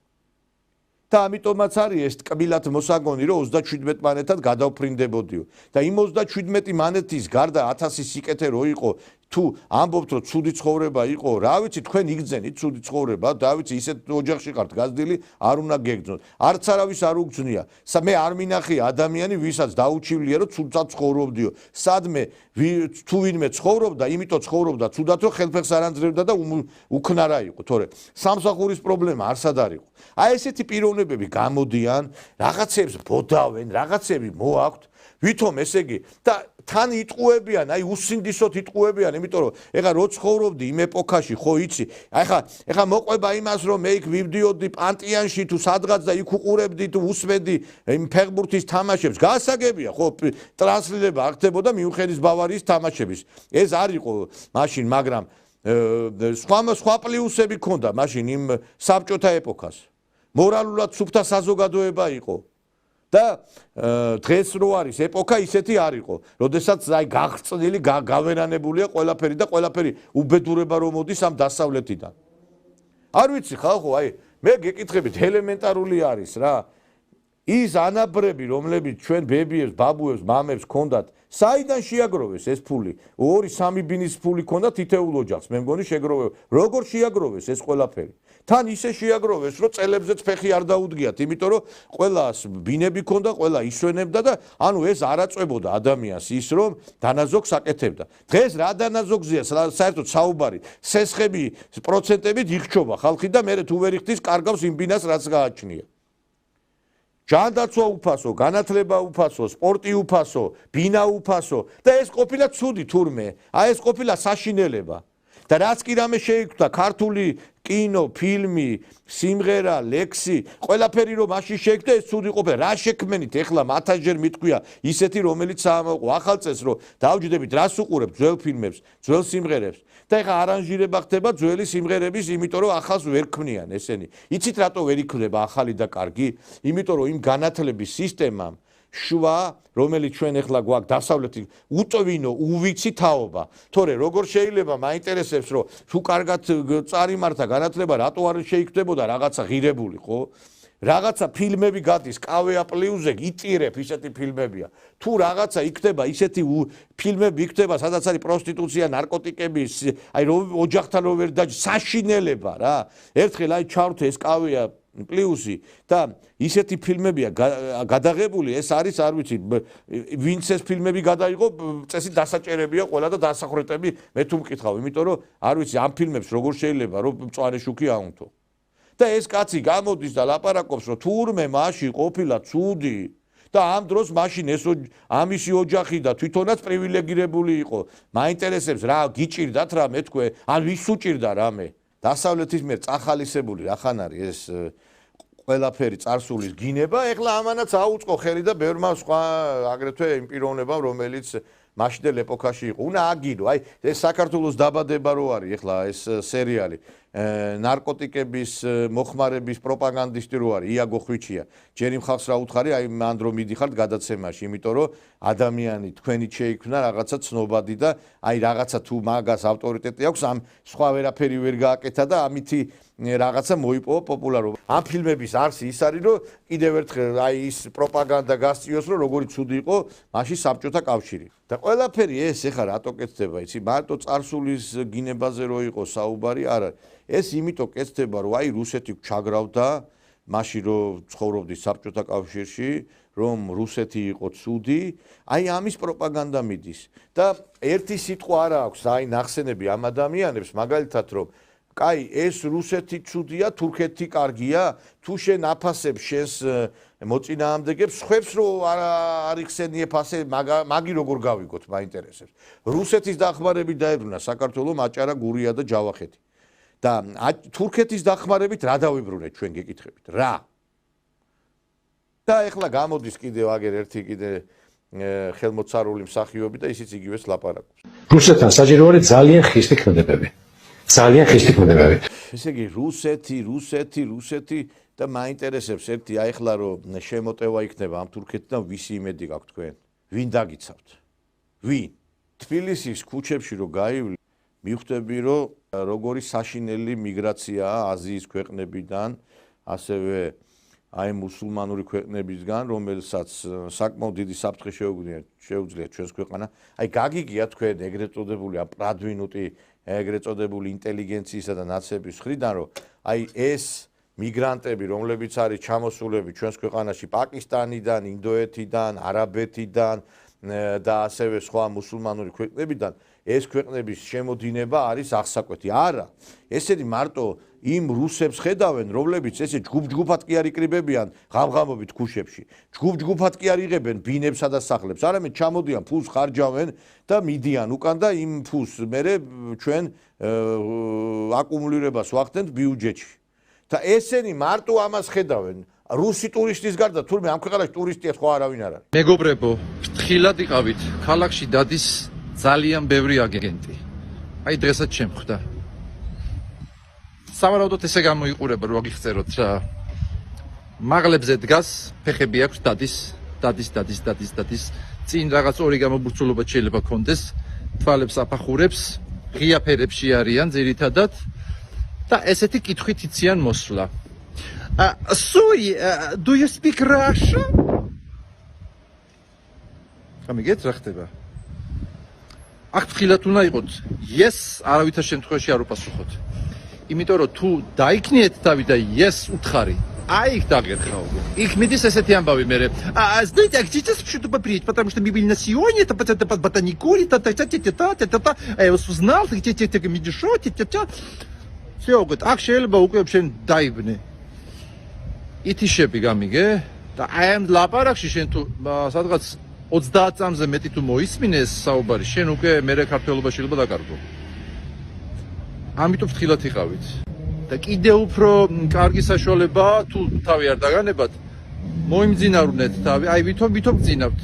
A: და ამიტომაც არის ეს ტკბილად მოსაგონი, რომ 37 მანეთად გადავფრინდებოდიო. და იმ 37 მანეთის გარდა 1000 სიკეთე რო იყო, თუ ამბობთ რომ ცუდი ცხოვრება იყო, რა ვიცი, თქვენ იგძენით ცუდი ცხოვრება, და ვიცი ისეთ ოჯახში ხართ გაზრდილი, არ უნდა გეგძნოთ. არც არავის არ უგძნია. მე არ მინახია ადამიანი, ვისაც დაუჩივლია, რომ ცუდად ცხოვრობდიო. სადმე თუ ვინმე ცხოვრობდა, იმიტომ ცხოვრობდა ცუდად, რომ ხელფეხს არ ანძრევდა და უქნარა იყო, თორე სამსახურის პრობლემა არსად არ იყო. აი ესეთი პიროვნებები გამოდიან, რაღაცებს ბოდავენ, რაღაცები მოაქვთ, ვითომ ესე იგი და თან იტყუებიან, აი უსინდისოდ იტყუებიან, იმიტომ რომ ეხა რო ცხოვრობდი იმ ეპოქაში, ხო იცი, ეხა მოყვება იმას, რომ მე იქ ვივდიოდი პანტიანში თუ სადღაც და იქ უყურებდი თუ უსმენდი იმ ფეხბურთის თამაშებს, გასაგებია, ხო, ტრანსლირება არ ხდებოდა მიუხედის ბავარიის თამაშების. ეს არ იყო მაშინ, მაგრამ სხვა პლუსები ქონდა მაშინ იმ საბჭოთა ეპოქას. მორალურად სუფთა საზოგადოება იყო. და დღეს რო არის ეპოქა ისეთი არ იყო, როდესაც აი გაღწნილი, გავერანებულია ყველაფერი და ყველაფერი უბედურება რომ მოდის ამ დასავლეთიდან. არ ვიცი ხალხო, აი მე გეკითხებით ელემენტარული არის რა. ის ანაბრები, რომლებიც ჩვენ ბებიებს, ბაბუებს, მამებს ქონდათ, საიდან შეაგროვეს ეს ფული? 2-3 ბინის ფული ქონდათ თითოეულ ოჯახს, მე მგონი შეგროვება. როგორ შეაგროვეს ეს ყველაფერი? თან ისე შეაგროვეს, რომ წელებზეც ფეხი არ დაუდგიათ, იმიტომ რომ ყველას ბინები ქონდა, ყველა ისვენებდა და ანუ ეს არ აწვებოდა ადამიანს ის, რომ დანაზოგს აკეთებდა. დღეს რა დანაზოგზია საერთოდ საუბარი? სესხები პროცენტებით იხჩობა ხალხი და მე თუ ვერ იხდის კარგავს იმ ბინას რაც გააჩნია. ჯანდაცვა უფასო, განათლება უფასო, სპორტი უფასო, ბინა უფასო და ეს ყოფილა ცუდი თურმე. აი ეს ყოფილა საშინელება. და რაც კი რამე შეიქმნა ქართული კინო, ფილმი, სიმღერა, ლექსი, ყველაფერი რომ მაშინ შეიქმნა ეს ცუდი ყოფილა. რა შექმენით ეხლა 1000-ჯერ მithქვია ისეთი რომელიც საამაყო ახალ წელს რომ დავჯდებით რას უყურებთ ძველ ფილმებს, ძველ სიმღერებს და ეხლა არანჟირება ხდება ძველი სიმღერების, იმიტომ რომ ახალს ვერ ქმნიან ესენი. იცით რატო ვერ იქნება ახალი და კარგი? იმიტომ რომ იმ განათლების სისტემამ შვა, რომელიც ჩვენ ახლა გვაქვს დასავლეთი უტვინო, უვიცი თაობა. თორე როგორ შეიძლება მაინტერესებს რომ თუ კარგად წარიმართა განათლება, რატო არ შეიქმნებოდა რაღაცა ღირებული, ხო? რაღაცა ფილმები გადის კავეა პლუსზე, იტირებ ისეთი ფილმებია. თუ რაღაცა იქნება ისეთი ფილმები იქნება, სადაც არის პროსტიტუცია, ნარკოტიკები, აი ოჯახთან რო ვერ დაჯ საშინელება რა. ერთხელ აი ჩავრთე ეს კავეა პლუსი და ისეთი ფილმებია გადაღებული, ეს არის არ ვიცი ვინც ეს ფილმები გადაიღო, წესი დასაჭერებია ყველა და დასახრეტები მე თუ მკითხავ, იმიტომ რომ არ ვიცი ამ ფილმებს როგორ შეიძლება რომ მწვანე შუქი აუნთო. და ეს კაცი გამოდის და ლაპარაკობს რომ თურმე მაშინ ყოფილა ცუდი და ამ დროს მაშინ ეს ამისი ოჯახი და თვითონაც პრივილეგირებული იყო. მაინტერესებს რა გიჭირდათ რა მე თქვენ, ან ვის უჭირდა რამე? დასავლეთის მიერ წახალისებული რახან არის ეს ყველაფერი წარსულის გინება, ეხლა ამანაც აუწყო ხელი და ბევრმა სხვა აგრეთვე იმ პიროვნებამ, რომელიც მაშინდელ ეპოქაში იყო. უნდა აგირო, აი ეს საქართველოს დაბადება რო არის ეხლა ეს სერიალი ნარკოტიკების მოხმარების პროპაგანდისტი რო არის იაგო ხვიჩია. ჯერ იმ ხალხს რა უთხარი, აი მან რომ მიდიხართ გადაცემაში, იმიტომ რომ ადამიანი თქვენით შეიქმნა რაღაცა ცნობადი და აი რაღაცა თუ მაგას ავტორიტეტი აქვს, ამ სხვა ვერაფერი ვერ გააკეთა და ამითი რაღაცა მოიპოვა პოპულარობა. ამ ფილმების არსი ის არის, რომ კიდევ ერთხელ აი ის პროპაგანდა გასწიოს, რომ როგორი ცუდი იყო მაშინ საბჭოთა კავშირი. და ყველაფერი ეს ეხლა რატო კეთდება, იცი, მარტო წარსულის გინებაზე რო იყო საუბარი, არ არის. ეს იმიტომ კეთდება, რომ აი რუსეთი ჩაგრავდა, მაშინ რომ ცხოვრობდი საბჭოთა კავშირში, რომ რუსეთი იყო ცუდი, აი ამის პროპაგანდა მიდის. და ერთი სიტყვა არ აქვს, აი ნახსენები ამ ადამიანებს, მაგალითად რომ კაი, ეს რუსეთი ცუდია, თურქეთი კარგია, თუ შენ აფასებ შენს მოწინააღმდეგებს, ხვებს რო არ იხსენიებ ასე, მაგი როგორ გავიგოთ, მაინტერესებს. რუსეთის დახმარებით დაებრუნა საქართველოს აჭარა, გურია და ჯავახეთი. და თურქეთის დახმარებით რა დავიბრუნეთ ჩვენ გეკითხებით? რა? და ეხლა გამოდის კიდევ აგერ ერთი კიდე ხელმოცარული მსახიობი და ისიც იგივეს ლაპარაკობს.
H: რუსეთთან საჭირო არის ძალიან ხისტი ქმედებები. ძალიან ხისტი ქმედებები.
A: ესე იგი რუსეთი და მაინტერესებს ერთი აი ახლა რომ შემოტევა იქნება ამ თურქეთთან ვისი იმედი გაქვთ თქვენ? ვინ დაგიცავთ? ვინ? თბილისის ქუჩებში რო გაივლი, მიხვდები რომ როგორი საშინელი მიგრაციაა აზიის ქვეყნებიდან, ასევე აი მუსულმანური ქვეყნებისგან, რომელსაც საკმაოდ დიდი საფრთხე შეუძლია ჩვენს ქვეყანა. აი გაგიგია თქვენ ეგრეთ წოდებული პრადვინუტი, ეგრეთ წოდებული ინტელიგენციისა და ნაცების მხრიდან, რომ აი ეს მიგრანტები, რომლებიც არის ჩამოსულები ჩვენს ქვეყანაში პაკისტანიდან, ინდოეთიდან, არაბეთიდან და ასევე სხვა მუსულმანური ქვეყნებიდან, ეს ქვეყნების შემოდინება არის აღსაკვეთი. არა, ესენი მარტო იმ რუსებს ხედავენ, რომლებიც ესე ჯგუფ-ჯგუფად კი არ იკრიბებიან ღამღამობით ქუჩებში. ჯგუფ-ჯგუფად კი არ იღებენ ბინებსა და სახლებს. არამედ ჩამოდიან, ფულს ხარჯავენ და მიდიან უკან და იმ ფულს მერე ჩვენ აკუმულირებას ვახდენთ ბიუჯეტში. და ესენი მარტო ამას ხედავენ. რუსი ტურისტის გარდა თურმე ამ ქვეყანაში ტურისტია სხვა არავინ არ არის.
I: მეგობრებო, ფრთხილად იყავით. ქალაქში დადის ძალიან ბევრი აგენტი. აი დღესაც შემხვდა. სავარაუდოდ ესე გამოიყურება, რომ აგიხსეროთ რა. მაღლებზე დგას, ფეხები აქვს, დადის. წინ რაღაც ორი გამობურცულობა შეიძლება კონდეს, თვალებს აფახურებს, ღია ფერებში არიან ძირითადად და ესეთი კითხვით იციან მოსვლა. Sorry, do you speak Russian? გამიგეთ რა ხდება? აქ ფრთხილად უნდა იყოთ. Yes, არავითარ შემთხვევაში არ უპასუხოთ. იმიტომ რომ თუ დაიქნიეთ თავი და yes უთხარი, აი იქ დაგერხავ. იქ მიდის ესეთი ამბავი მერე. Знаете, сейчас что-то поприть, потому что мы были на сегодня, это ботаникури, я вас узнал, медишо, все, говорит, აქ შეიძლება უკვე შენ დაიბნე. ითიშები გამიგე? და აი ამ ლაპარაკში შენ თუ სადღაც 30 წამზე მეტი თუ მოისმინე ეს საუბარი, შენ უკვე მერე ქართველობა შეიძლება დაკარგო. ამიტომ ფრთხილად იყავით. და კიდე უფრო კარგი საშუალებაა თუ თავი არ დაგანებათ, მოიმძინავრუნეთ თავი, აი ვითომ გძინავთ.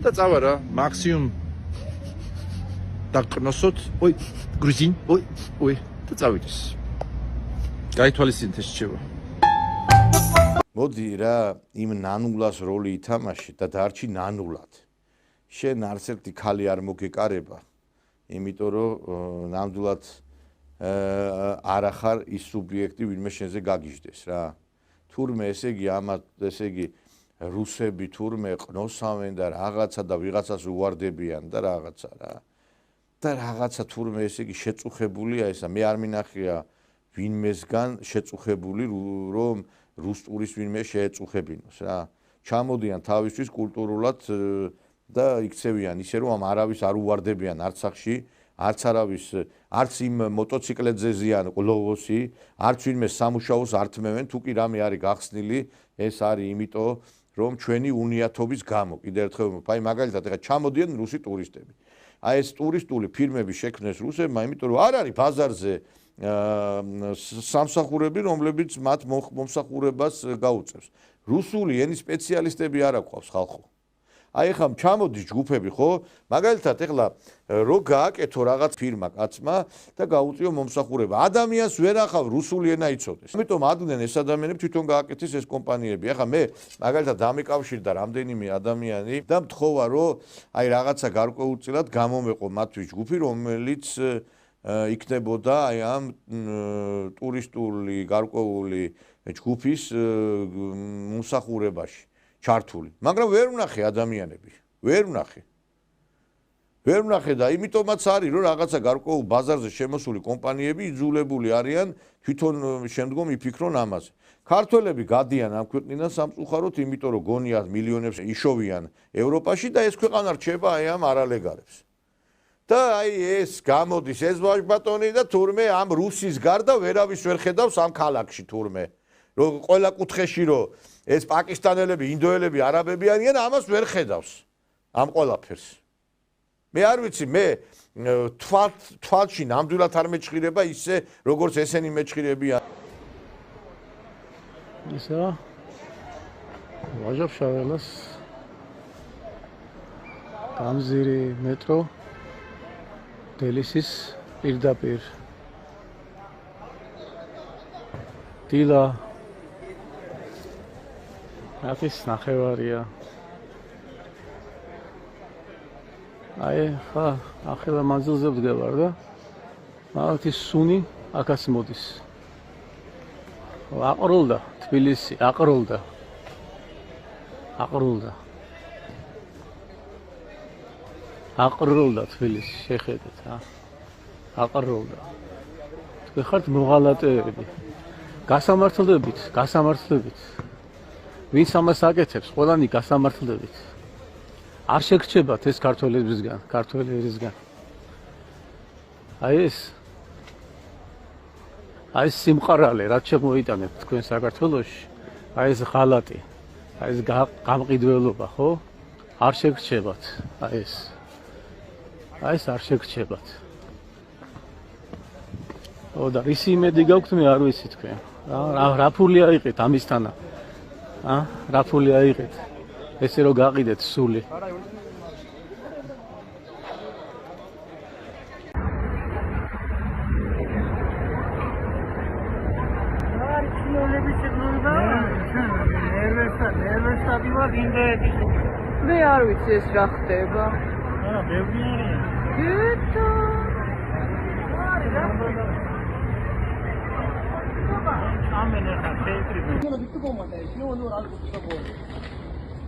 I: და წავა რა, მაქსიმუმ დაკნოსოთ, ой, грузин, ой, და წავით. გაითვალისწინეთ ეს რჩევა.
A: მოდი რა, იმ ნანულას როლი ითამაში და დარჩი ნანულად. შენ არც ერთი ქალი არ მოგეკარება, იმიტომ რომ ნამდვილად არ ახარ ის სუბიექტი, ვინმე შენზე გაგიჟდეს რა. თურმე ესე იგი ამათ, ესე იგი რუსები თურმე ყნოსავენ და რაღაცა და ვიღაცას უვარდებიან და რაღაცა რა. და რაღაცა თურმე ესე იგი შეწუხებულია ესა, მე არ მინახია ვინმესგან შეწუხებული, რომ რუსტურის ვინმე შეეწუხებინოს რა. ჩამოდიან თავისთვის კულტურულად და იქცევიან ისე რომ არავის არ უვარდებიან არცახში, არც არავის არც იმ მოტოციკლეთზე ზიან ყლოვოსი, არც ვინმე სამუშაოს არ თმევენ, თუ კი რამე არის გახსნილი, ეს არის იმიტომ რომ ჩვენი უნიათობის გამო. კიდევ ერთხელ აი მაგალითად ეხლა ჩამოდიან რუსი ტურისტები. აი ეს ტურისტული ფირმები შექმნეს რუსებმა, იმიტომ რომ არ არის ბაზარზე სამსახურები, რომლებიც მათ მომსახურებას გაუწევს. რუსული ენის სპეციალისტები არ აქვს ხალხო. აი ხა ჩამოდის ჯგუფები ხო? მაგალითად ეხლა რო გააკეთო რაღაც ფირმა კაცმა და გაუწიო მომსახურება. ადამიანს ვერ ახავ რუსული ენა იცოდეს. ამიტომ ადნენ ეს ადამიანები თვითონ გააკეთეს ეს კომპანიები. ახლა მე მაგალითად დამიკავშირდა რამდენიმე ადამიანი და მთხოვა რომ აი რაღაცა გარკვეულწილად გამომეყო მათთვის ჯგუფი, რომელიც იქნებოდა აი ამ ტურისტული გარკვეული ჯგუფის მომსახურებაში ჩართული. მაგრამ ვერ ვნახე ადამიანები, ვერ ვნახე და იმიტომაც არის რომ რაღაცა გარკვეულ ბაზარზე შემოსული კომპანიები იძულებული არიან თვითონ შემდგომ იფიქრონ ამაზე. ქართველები გადიან ამ ქვეყნიდან სამწუხაროდ, იმიტომ რომ გონიათ მილიონებს იშოვიან ევროპაში და ეს ქვეყანა რჩება აი ამ არალეგალებს. და აი ეს გამოდის ეს ვაჟბატონი და თურმე ამ რუსის გარდა ვერავის ვერ ხედავს ამ ქალაქში თურმე. რომ ყველა კუთხეში რომ ეს პაკისტანელები, ინდოელები, არაბები არიან, ამას ვერ ხედავს ამ ყველაფერს. მე არ ვიცი, მე თვალში ნამდვილად არ მეჭხირება ისე, როგორც ესენი მეჭხირებიან.
J: ისა ვაჟობ შაველას გამზირი მეტრო დელისის პირდაპირ დილა აფის ნახევარია. აი ხა ახლა მანძილზე ვდგევარ და მაგათი სუნი აქაც მოდის. აყროლდა თბილისი, აყროლდა თბილისი, შეხედეთ რა. აყროლდა. თქვენ ხართ მოღალატეები. გასამართლებით. ვინც ამას აკეთებს, ყველანი გასამართლებით. არ შეგრჩებათ ეს ქართველებისგან. აი ეს სიმყარალე, რაც შემოიტანეთ თქვენ საქართველოში, აი ეს ღალატი, აი ეს გამყიდველობა, ხო? არ შეგრჩებათ, აი ეს არ შეგრჩებათ. და ისი იმედი გაქვთ, მე არ ვიცი თქვენ. რა ფული აიღეთ ამისთანა? რა ფული აიღეთ? ესე რომ გაყიდეთ სული.
K: მე არ ვიცი ეს რა ხდება. ბევრი არის. გეტო. ამენა ხეთრი. ნუ ვიტო კომანდა, ნუ რალგო თქო.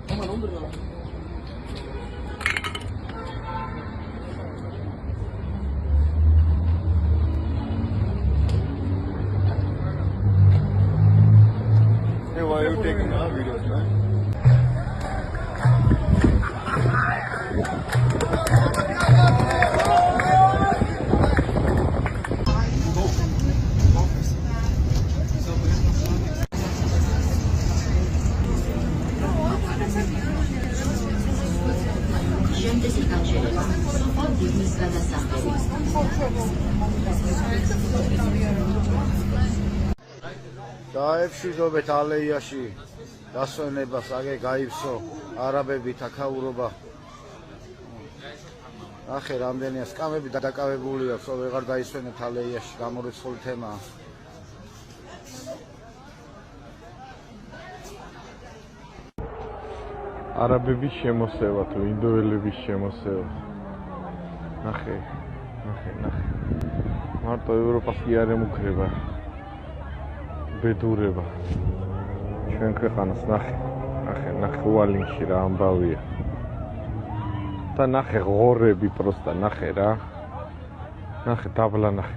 K: Come on, hey, why are you taking our videos, man?
L: დაეფშიდობეთ ალეიაში დასვენებას, აგე გაივსო არაბები თაქაურობა. ახე რამდენია სკამები დაკავებული აქვს, ვეღარ დაისვენებთ ალეიაში, გამორიცხული თემაა.
M: არაბების შემოსევა თუ ინდოელების შემოსევა. ნახე. მარტო ევროპას კი არ ემუქრება. ბედურება. ჩვენ ქვეყანას ნახე უალინში რა ამბავია. და ნახე ღორები პროსტა, ნახე რა. ნახე დაბლა ნახე.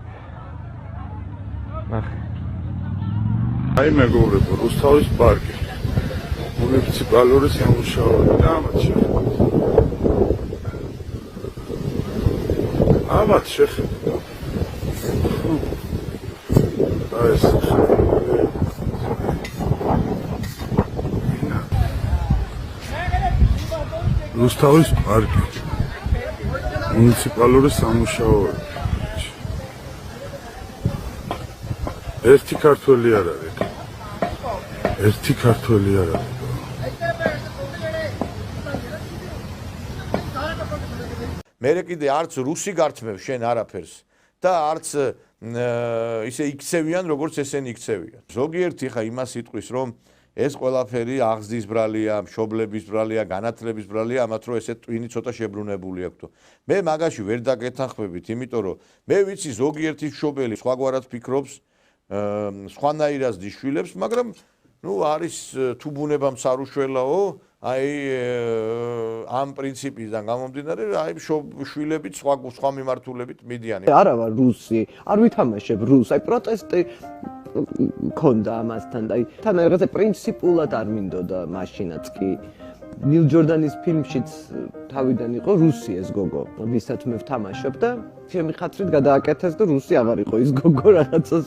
M: აი მეგობრებო, რუსთავის პარკი. მუნიციპალური სამუშაოები და ამათ შეხედა. აი ეს რუსთავის პარკი. მუნიციპალური სამუშაოები. ერთი ქართველი არ არის. ერთი ქართველი არ არის.
A: მე კიდე არც რუსი გართმევ შენ არაფერს და არც ისე იქცევიან როგორც ესენი იქცევიან. ზოგიერთი ხა იმას იტყვის რომ ეს ყველაფერი აღზრდის ბრალია, მშობლების ბრალია, განათლების ბრალია, ამათ რომ ესე ტვინი ცოტა შებრუნებული აქვთ. მე მაგაში ვერ დაგეთანხმებით, იმიტომ რომ მე ვიცი ზოგიერთი მშობელი სხვაგვარად ფიქრობს, სხვანაირად დიშვილებს, მაგრამ ნუ არის თუ ბუნებამ სარუშველაო, აი ამ პრინციპიდან გამომდინარე, აი შვილებით სხვა მიმართულებით მიდიან.
N: არა ვარ რუსი, არ ვითამაშებ რუსს, აი პროტესტი მქონდა ამასთან, აი თან რაღაცა პრინციპულად არ მინდოდა მაშინაც კი. ნილ ჯორდანის ფილმშიც თავიდან იყო რუსი ეს გოგო, ვისაც მე ვთამაშობ და ჩემი ხათრით გადააკეთეს და რუსი აღარ იყო ის გოგო, რაღაცა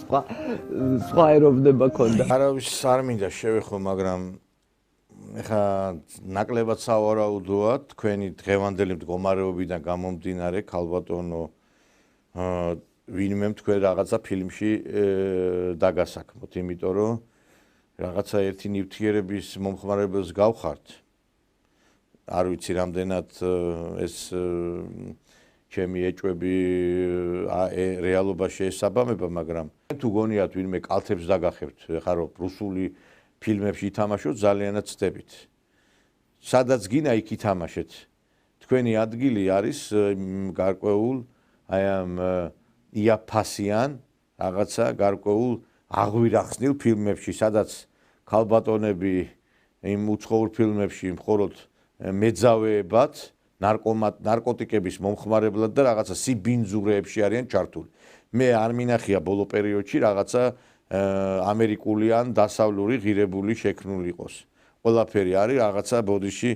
N: სხვა ეროვნება ქონდა.
A: არავის არ მინდა შევეხო, მაგრამ ეხა ნაკლებად სავარაუდოა თქვენი დღევანდელი მდგომარეობიდან გამომდინარე ქალბატონო ვინმე თქვენ რაღაცა ფილმში დაგასაქმოთ, იმიტომ რომ რაღაცა ერთი ნივთიერების მომხმარებელს გავხართ. არ ვიცი რამდენად ეს ჩემი ეჭვები რეალობაში ესაბამება, მაგრამ თუ გონიათ ვინმე კალთებს დაგახევთ, ეხლა რომ რუსული ფილმებში ითამაშოთ, ძალიანაც ცდებით. სადაც გინა იქ ითამაშეთ. თქვენი ადგილი არის გარკვეულ აი ამ იაფასიან რაღაცა გარკვეულ აღვირახსნილ ფილმებში, სადაც ქალბატონები იმ უცხოურ ფილმებში მხოლოდ მეძავეებად, ნარკოტიკების მომხმარებლად და რაღაცა სიბინძურეებში არიან ჩართული. მე არ მინახია ბოლო პერიოდში რაღაცა ამერიკული ან დასავლური ღირებული შექმნული იყოს. ყველაფერი არის რაღაცა ბოდიში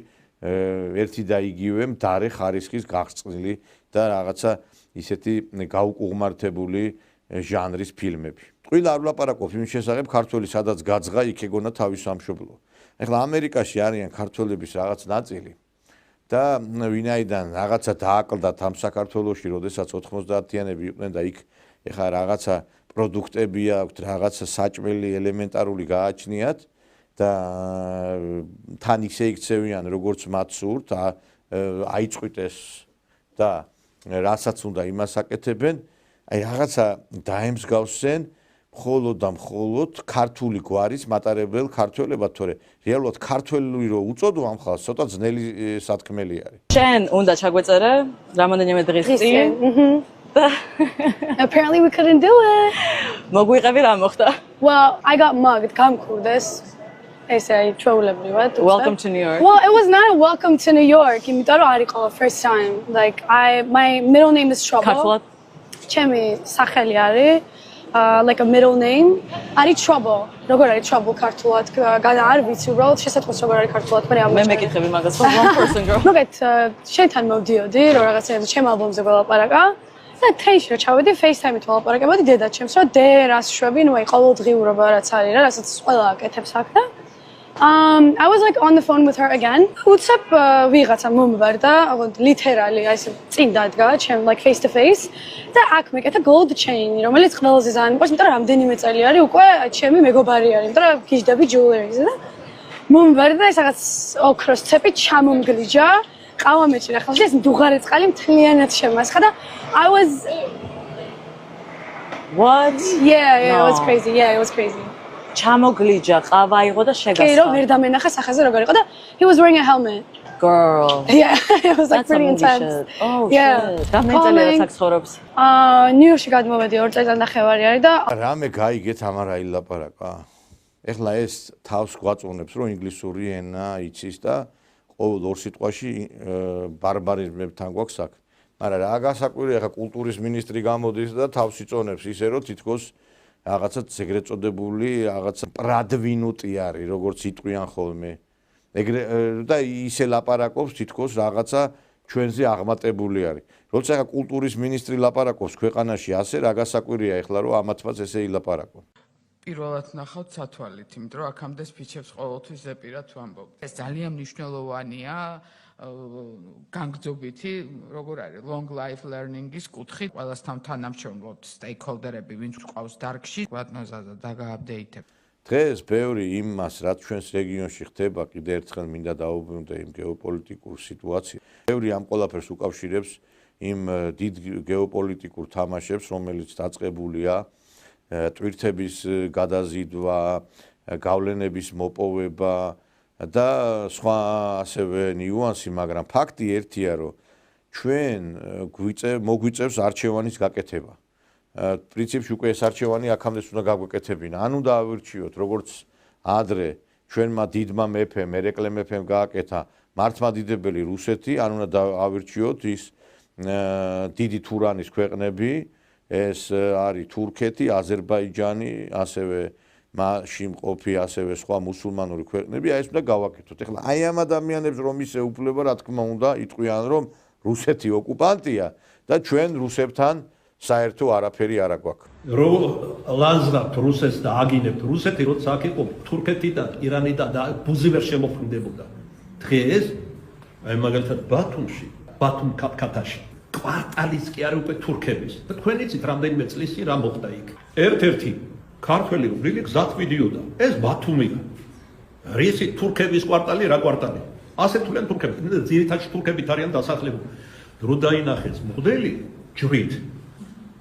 A: ერთი და იგივე მდარე ხარისხის გაღწილი და რაღაცა ისეთი გაუკუღმართებული ჟანრის ფილმები. ტყუილა არ ვლაპარაკობ იმ შესახებ, ქართველი სადაც გაძღა, იქ ეგონა თავის სამშობლო. ეხლა ამერიკაში არიან ქართველების რაღაც ნაწილი და ვინაიდან რაღაცა დააკლდათ ამ საქართველოში, როდესაც 90-იანები იყვნენ და იქ ეხლა რაღაცა პროდუქტები აქვთ, რაღაცა საჭმელი ელემენტარული გააჩნიათ და თან ისე იქცევიან, როგორც მათ სურთ, აიწყვიტეს და რასაც უნდა იმას აკეთებენ, აი რაღაცა დაემსგავსენ მხოლოდ და მხოლოდ ქართული გვარის მატარებელ ქართველებად, თორე რეალურად ქართველი რო უწოდო ამ ხალხს, ცოტა ძნელი სათქმელი არის.
O: შენ უნდა ჩაგვეწერე რამოდენიმე დღის წინ.
P: Apparently we couldn't do it.
O: მოგვიყევი რა მოხდა?
P: Well, I got mugged. გამქურდეს. ესე აი ჩვეულებრივად.
O: Welcome to New York.
P: Well, it was not a welcome to New York. იმიტომ რომ არ იყო first time. Like my middle name is Trouble.
O: ქართულად?
P: ჩემი სახელი არის like a middle name. არის Trouble. როგორ არის Trouble ქართულად? არ ვიცი უბრალოდ შესაძლოა როგორ არის ქართულად, მაგრამ
O: მე მეკითხები მაგას, one person girl.
P: მოგეთ შენთან მოვდიოდი, რომ რაღაცეებზე ჩემ ალბომზე ველაპარაკა. და ტრეინში რა ჩავედი FaceTime-ით ველაპარაკებოდი დედაჩემს, რომ დე რას შვები, ნუ აი ყოველდღიურობა რაც არის რა, რასაც ყველა აკეთებს აქ და I was like on the phone with her again. უცებ ვიღაცა მომბარდა, literally აი ესე წინ დადგა, ჩემ like face to face და აქ მეკეთა gold chain-ი, რომელიც ყველაზე ძალიან მიყვარს, იმიტომ რომ რამდენიმე წელი არის უკვე ჩემი მეგობარი არის, იმიტომ რომ გიждები jewelry-ზე და მომბარდა ეს რაღაც ოქროს ცეპი ჩამომგლიჯა. ყავა მეჭირა ხალხი ეს მდუღარე წყალი მთლიანად შემასხა და I was
O: What?
P: Yeah, it was crazy. Yeah, it was crazy.
O: ჩამოგლიჯა, ყავა იყო და შეგასხა.
P: კი, რომ ვერ დამენახა სახეზე როგორ იყო და he was wearing a helmet.
O: Girl.
P: Yeah, it was like pretty intense.
O: Oh, shit. დამენწელია საქსხორობს.
P: ნიუ-იორკში გადმოვედი 2 წელიწად ნახევარი არის და
A: რამე გაიგეთ ამარ აი ლაპარაკა. ეხლა ეს თავს გვაწონებს, რომ ინგლისური ენა იცის და ყოველ ორ სიტყვაში ბარბარიზმებთან გვაქვს აქ. მაგრამ რა გასაკვირია, ხა კულტურის მინისტრი გამოდის და თავს იწონებს ისე, რომ თითქოს რაღაცა ეგრეთ წოდებული რაღაცა პრადვინუტი არის, როგორც იტყვიან ხოლმე. ეგრე და ისე ლაპარაკობს თითქოს რაღაცა ჩვენზე აღმატებული არის. როცა ახლა კულტურის მინისტრი ლაპარაკობს ქვეყანაში ასე, რა გასაკვირია ეხლა რომ ამათვაც ესე ილაპარაკონ.
Q: პირველად ნახავთ სათვალით, იმიტომ რომ აქამდე სპიჩებს ყოველთვის ზეპირად ვამბობ. ეს ძალიან მნიშვნელოვანია განგრძობითი, როგორ არის, long life learning-ის კუთხით, ყველასთან თანამშრომლობთ stakeholder-ები, ვინც ყავს დარგში, კვატნოზა და დაგააპდეიტებ.
A: დღეს ბევრი იმას, რაც ჩვენს რეგიონში ხდება, კიდე ერთხელ მინდა დაუბრუნდე იმ გეოპოლიტიკურ სიტუაციას. ბევრი ამ ყველაფერს უკავშირებს იმ დიდ გეოპოლიტიკურ თამაშებს, რომელიც დაწყებულია ტვირთების გადაზიდვა, გავლენების მოპოვება და სხვა ასევე ნიუანსი, მაგრამ ფაქტი ერთია, რომ ჩვენ მოგვიწევს არჩევანის გაკეთება. პრინციპში უკვე ეს არჩევანი აქამდეც უნდა გაგვეკეთებინა. ან უნდა ავირჩიოთ, როგორც ადრე ჩვენმა დიდმა მეფემ, ერეკლე მეფემ გააკეთა მართლმადიდებელი რუსეთი, ან უნდა ავირჩიოთ ის დიდი თურანის ქვეყნები, ეს არის თურქეთი, აზერბაიჯანი, ასევე მასში მყოფი ასევე სხვა მუსულმანური ქვეყნები, ეს უნდა გავაკეთოთ. ეხლა აი ამ ადამიანებს რომ ისე უფლება, რა თქმა უნდა, იტყვიან, რომ რუსეთი ოკუპანტია და ჩვენ რუსებთან საერთო არაფერი არ აქვს.
H: რო ლაზრობთ რუსეთს და აგინებთ რუსეთი, როცა აქ იყო თურქეთიდან, ირანიდან და ბუზი ვერ შემოქმედებოდა. დღეს აი მაგალითად ბათუმში, ბათუმ კაპკატაში კვარტალის კი არის უკვე თურქების. და თქვენ იცით რამდენიმე წლის წინ რა მოხდა იქ. ერთ-ერთი ქართველი რუბლი გზად მიდიოდა. ეს ბათუმია. რისი თურქების კვარტალი, რა კვარტალი? ასე თვლიან თურქები. ძირითადად თურქებით არიან დასახლებული. რო დაინახეს მოდელი ჯვრით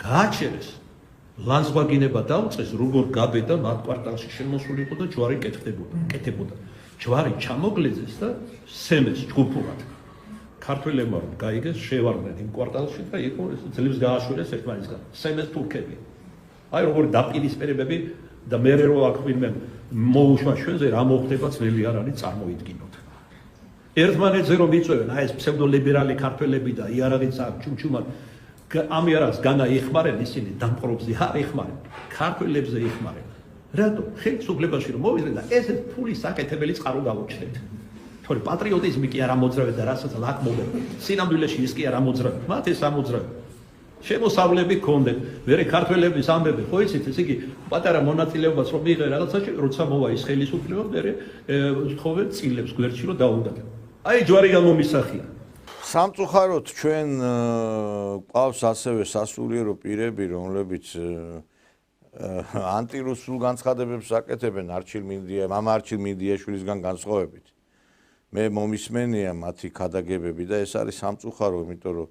H: გააჩერეს. ლანძღვაგინება დაუწყეს, როგორ გაბედა მათ კვარტალში შემოსულიყო და ჯვარი კეთებოდა. ჯვარი ჩამოგლეძეს და სემეს ჯგუფურად. ქართველებმა რომ გაიგეს, შევარდნენ იმ კვარტალში და იყო ძლივს გააშორეს ერთმანეთისგან. სემეს თურქები. აი როგორი დაპირისპირებები და მე რო აქ ვინმე მოუშვა ჩვენზე რა მოხდება ძველი არ არის წარმოიდგინოთ. ერთმანეთზე რომ იწვევენ აი ეს ფსევდოლიბერალი ქართველები და იარაღიც აქ ჩუმჩუმად ამიერას განა იხმარენ ისინი დამპყრობზე არ იხმარენ ქართველებზე იხმარენ რატო ხელისუფლებაში რომ მოვიდნენ და ეს ფულის საკეთებელი წყარო გავუჩნდეთ თორე პატრიოტიზმი კი არ ამოძრავეთ და რასაც ლაკმობენ სინამდვილეში ის კი არ ამოძრავეთ მათ ეს ამოძრავეთ შემოსავლები გქონდეთ ვერე ქართველების ამბები ხო იცით ეს იგი პატარა მონაწილეობას რომ მიიღე რაღაცაში როცა მოვა ის ხელისუფლება მერე თხოვე წილებს გვერდში რომ დაუნდათ აი ჯვარი გამომისახია
A: სამწუხაროდ ჩვენ ყავს ასევე სასულიერო პირები, რომლებიც ანტირუსულ განცხადებებს აკეთებენ მამა არჩილ მინდიაშვილისგან განსხვავებით. მე მომისმენია მათი ქადაგებები და ეს არის სამწუხარო, იმიტომ რომ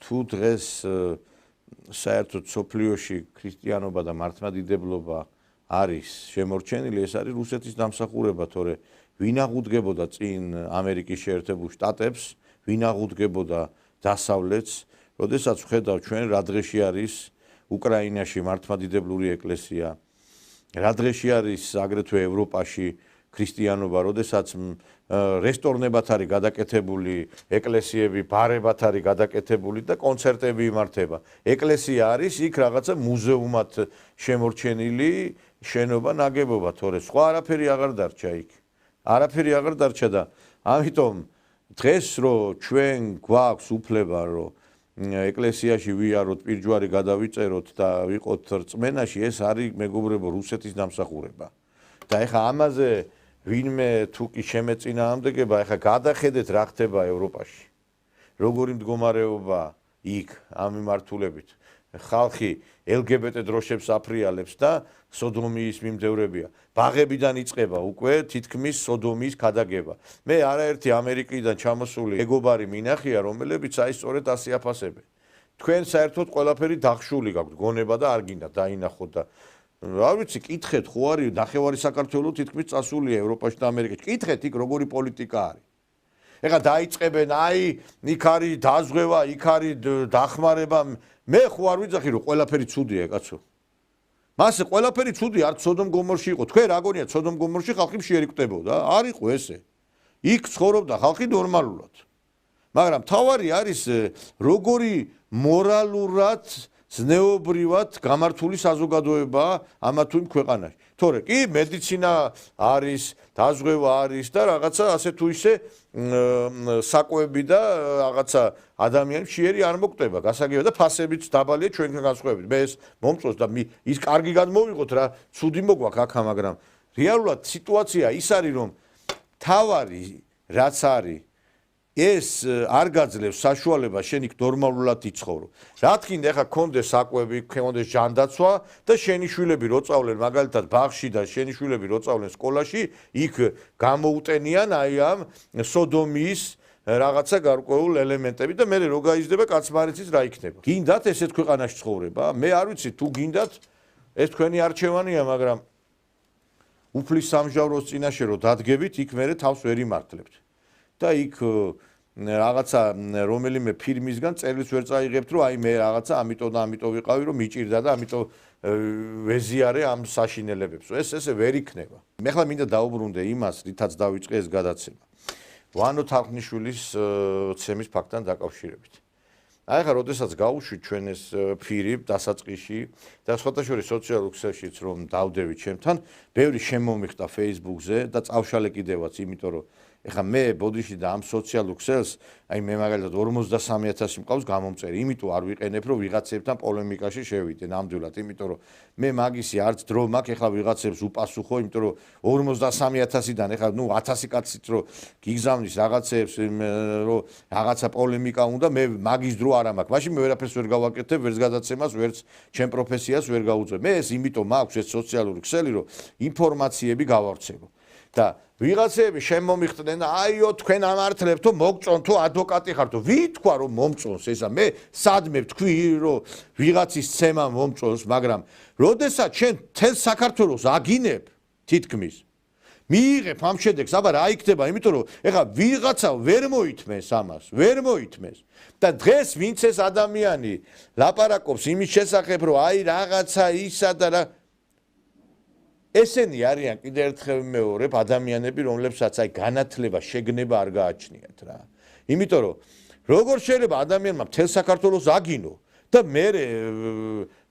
A: თუ დღეს საერთოდ სოფლიოში ქრისტიანობა და მართლმადიდებლობა არის შემორჩენილი, ეს არის რუსეთის დამსახურება, თორე ვინ აღუდგებოდა წინ ამერიკის შეერთებულ შტატებს, ვინ აღუდგებოდა დასავლეთს, როდესაც ვხედავ ჩვენ რა დღეში არის უკრაინაში მართლმადიდებლური ეკლესია, რა დღეში არის აგრეთვე ევროპაში ქრისტიანობა, როდესაც რესტორნებად არის გადაკეთებული ეკლესიები, ბარებად არის გადაკეთებული და კონცერტები იმართება. ეკლესია არის იქ რაღაცა მუზეუმად შემორჩენილი შენობა, ნაგებობა, თორე სხვა არაფერი აღარ დარჩა იქ. არაფერი აღარ დარჩა და ამიტომ დღეს რომ ჩვენ გვაქვს უფლება რომ ეკლესიაში ვიაროთ, პირჯვარი გადავიწეროთ და ვიყოთ რწმენაში, ეს არის მეგობრებო რუსეთის დამსახურება. და ეხა ამაზე ვინმე თუ კი შემეწინააღმდეგება, ეხა გადახედეთ რა ხდება ევროპაში. როგორი მდგომარეობა იქ ამ მიმართულებით. ხალხი LGBT დროშებს აფრიალებს და სოდომიის მიმდევრებია. ბაღებიდან იწყება უკვე თითქმის სოდომიის ქადაგება. მე არაერთი ამერიკიდან ჩამოსული მეგობარი მინახია, რომლებიც აი სწორედ ასე აფასებენ. თქვენ საერთოდ ყველაფერი დახშული გაქვთ, გონება და არ გინდა დაინახოთ და რა ვიცი, კითხეთ, ხო არის ნახევარი საქართველო თითქმის წასულია ევროპაში და ამერიკაში. კითხეთ იქ როგორი პოლიტიკა არის. ეხლა დაიწყებენ, აი, იქ არის დაზღვევა, იქ არის დახმარება. მე ხო არ ვიძახი რომ ყველაფერი ცუდია, კაცო. მასე ყველაფერი ცუდი არც სოდომ გომორში იყო. თქვენ რა გონიათ სოდომ გომორში ხალხი შეერკვდებოდა? არ იყო ესე. იქ ცხოვრობდა ხალხი ნორმალურად. მაგრამ თავარი არის როგორი მორალურად ზნეობრივად გამართული საზოგადოებაა ამა თუ იმ ქვეყანაში. თორე კი მედიცინა არის, დაზღვევა არის და რაღაცა ასე თუ ისე საკვები და რაღაცა ადამიანის შეერი არ მოკვდება, გასაგებია და ფასებიც დაბალია ჩვენთან განსხვავებით. მე ეს მომწონს და ის კარგი გადმოვიღოთ რა, ცუდი მოგვაქვს აქა, მაგრამ რეალურად სიტუაცია ის არის, რომ თავარი რაც არის ეს არ გაძლევს საშუალებას შენ იქ ნორმალურად იცხოვრო. რა თქინდა ეხა გქონდეს საკვები, გქონდეს ჯანდაცვა და შენი შვილები რო წავლენ მაგალითად ბაღში და შენი შვილები რო წავლენ სკოლაში, იქ გამოუტენიან აი ამ სოდომიის რაღაცა გარკვეულ ელემენტები და მე რო გაიზრდება კაცმარიცის რა იქნება. გინდათ ესეთ ქვეყანაში ცხოვრება? მე არ ვიცი თუ გინდათ ეს თქვენი არჩევანია, მაგრამ უფლის სამჟავროს წინაშე რო დადგებით, იქ მე თავს ვერ იმართლებთ. და იქ რაღაცა რომელიმე ფირმისგან წერილს ვერ წაიღებთ, რომ აი მე რაღაცა ამიტომ და ამიტომ ვიყავი, რომ მიჭირდა და ამიტომ ვეზიარე ამ საშინელებებს. ესე ვერ იქნება. მე ხლა მინდა დაუბრუნდე იმას, რითაც დავიწყე ეს გადაცემა. ვანო თარხნიშვილის ცემის ფაქტთან დაკავშირებით. აი ხა როდესაც გავუშვით ჩვენ ეს ფირი დასაწყისში და სხვადასხვა სოციალურ ქსელშიც რომ დავდევით ჩემთან, ბევრი შემომიხდა Facebook-ზე და წავშალე კიდევაც, იმიტომ რომ ეხა მე ბოდიში და ამ სოციალურ ქსელს, აი მე მაგალითად 43000 მყავს გამომწერი, იმიტომ არ ვიყენებ, რომ ვიღაცებთან პოლემიკაში შევიდე ნამდვილად, იმიტომ რომ მე მაგისი არც დრო მაქვს, ეხლა ვიღაცებს უპასუხო, იმიტომ რომ 43000-დან ეხლა 1000 კაცით რომ გიგზავნის რაღაცებს, რომ რაღაცა პოლემიკა უნდა, მე მაგის დრო არ მაქვს. მაშინ მე ვერაფერს ვერ გავაკეთებ, ვერც გადაცემას, ვერც ჩემ პროფესიას ვერ გავუწევ. მე ეს იმიტომ მაქვს ეს სოციალური ქსელი, რომ ინფორმაციები გავავრცელო. და ვიღაცები შემომიხდნენ და აიო თქვენ ამართლებთო მოგწონთო ადვოკატი ხართო ვითქვა რომ მომწონს ესა მე სადმე ვთქვი რომ ვიღაცის ცემა მომწონს მაგრამ როდესაც შენ თელ საქართველოს აგინებ თითქმის მიიღებ ამ შედეგს აბა რა იქნება იმიტომ რომ ეხა ვიღაცა ვერ მოითმეს ამას ვერ მოითმეს და დღეს ვინც ეს ადამიანი ლაპარაკობს იმის შესახებ რომ აი რაღაცა ისა და რა ესენი არიან კიდევ ერთხელ მეორებ ადამიანები, რომლებსაც აი განათლება, შეგნება არ გააჩნიათ რა. იმიტომ რომ როგორ შეიძლება ადამიანმა მთელ საქართველოს აგინო და მე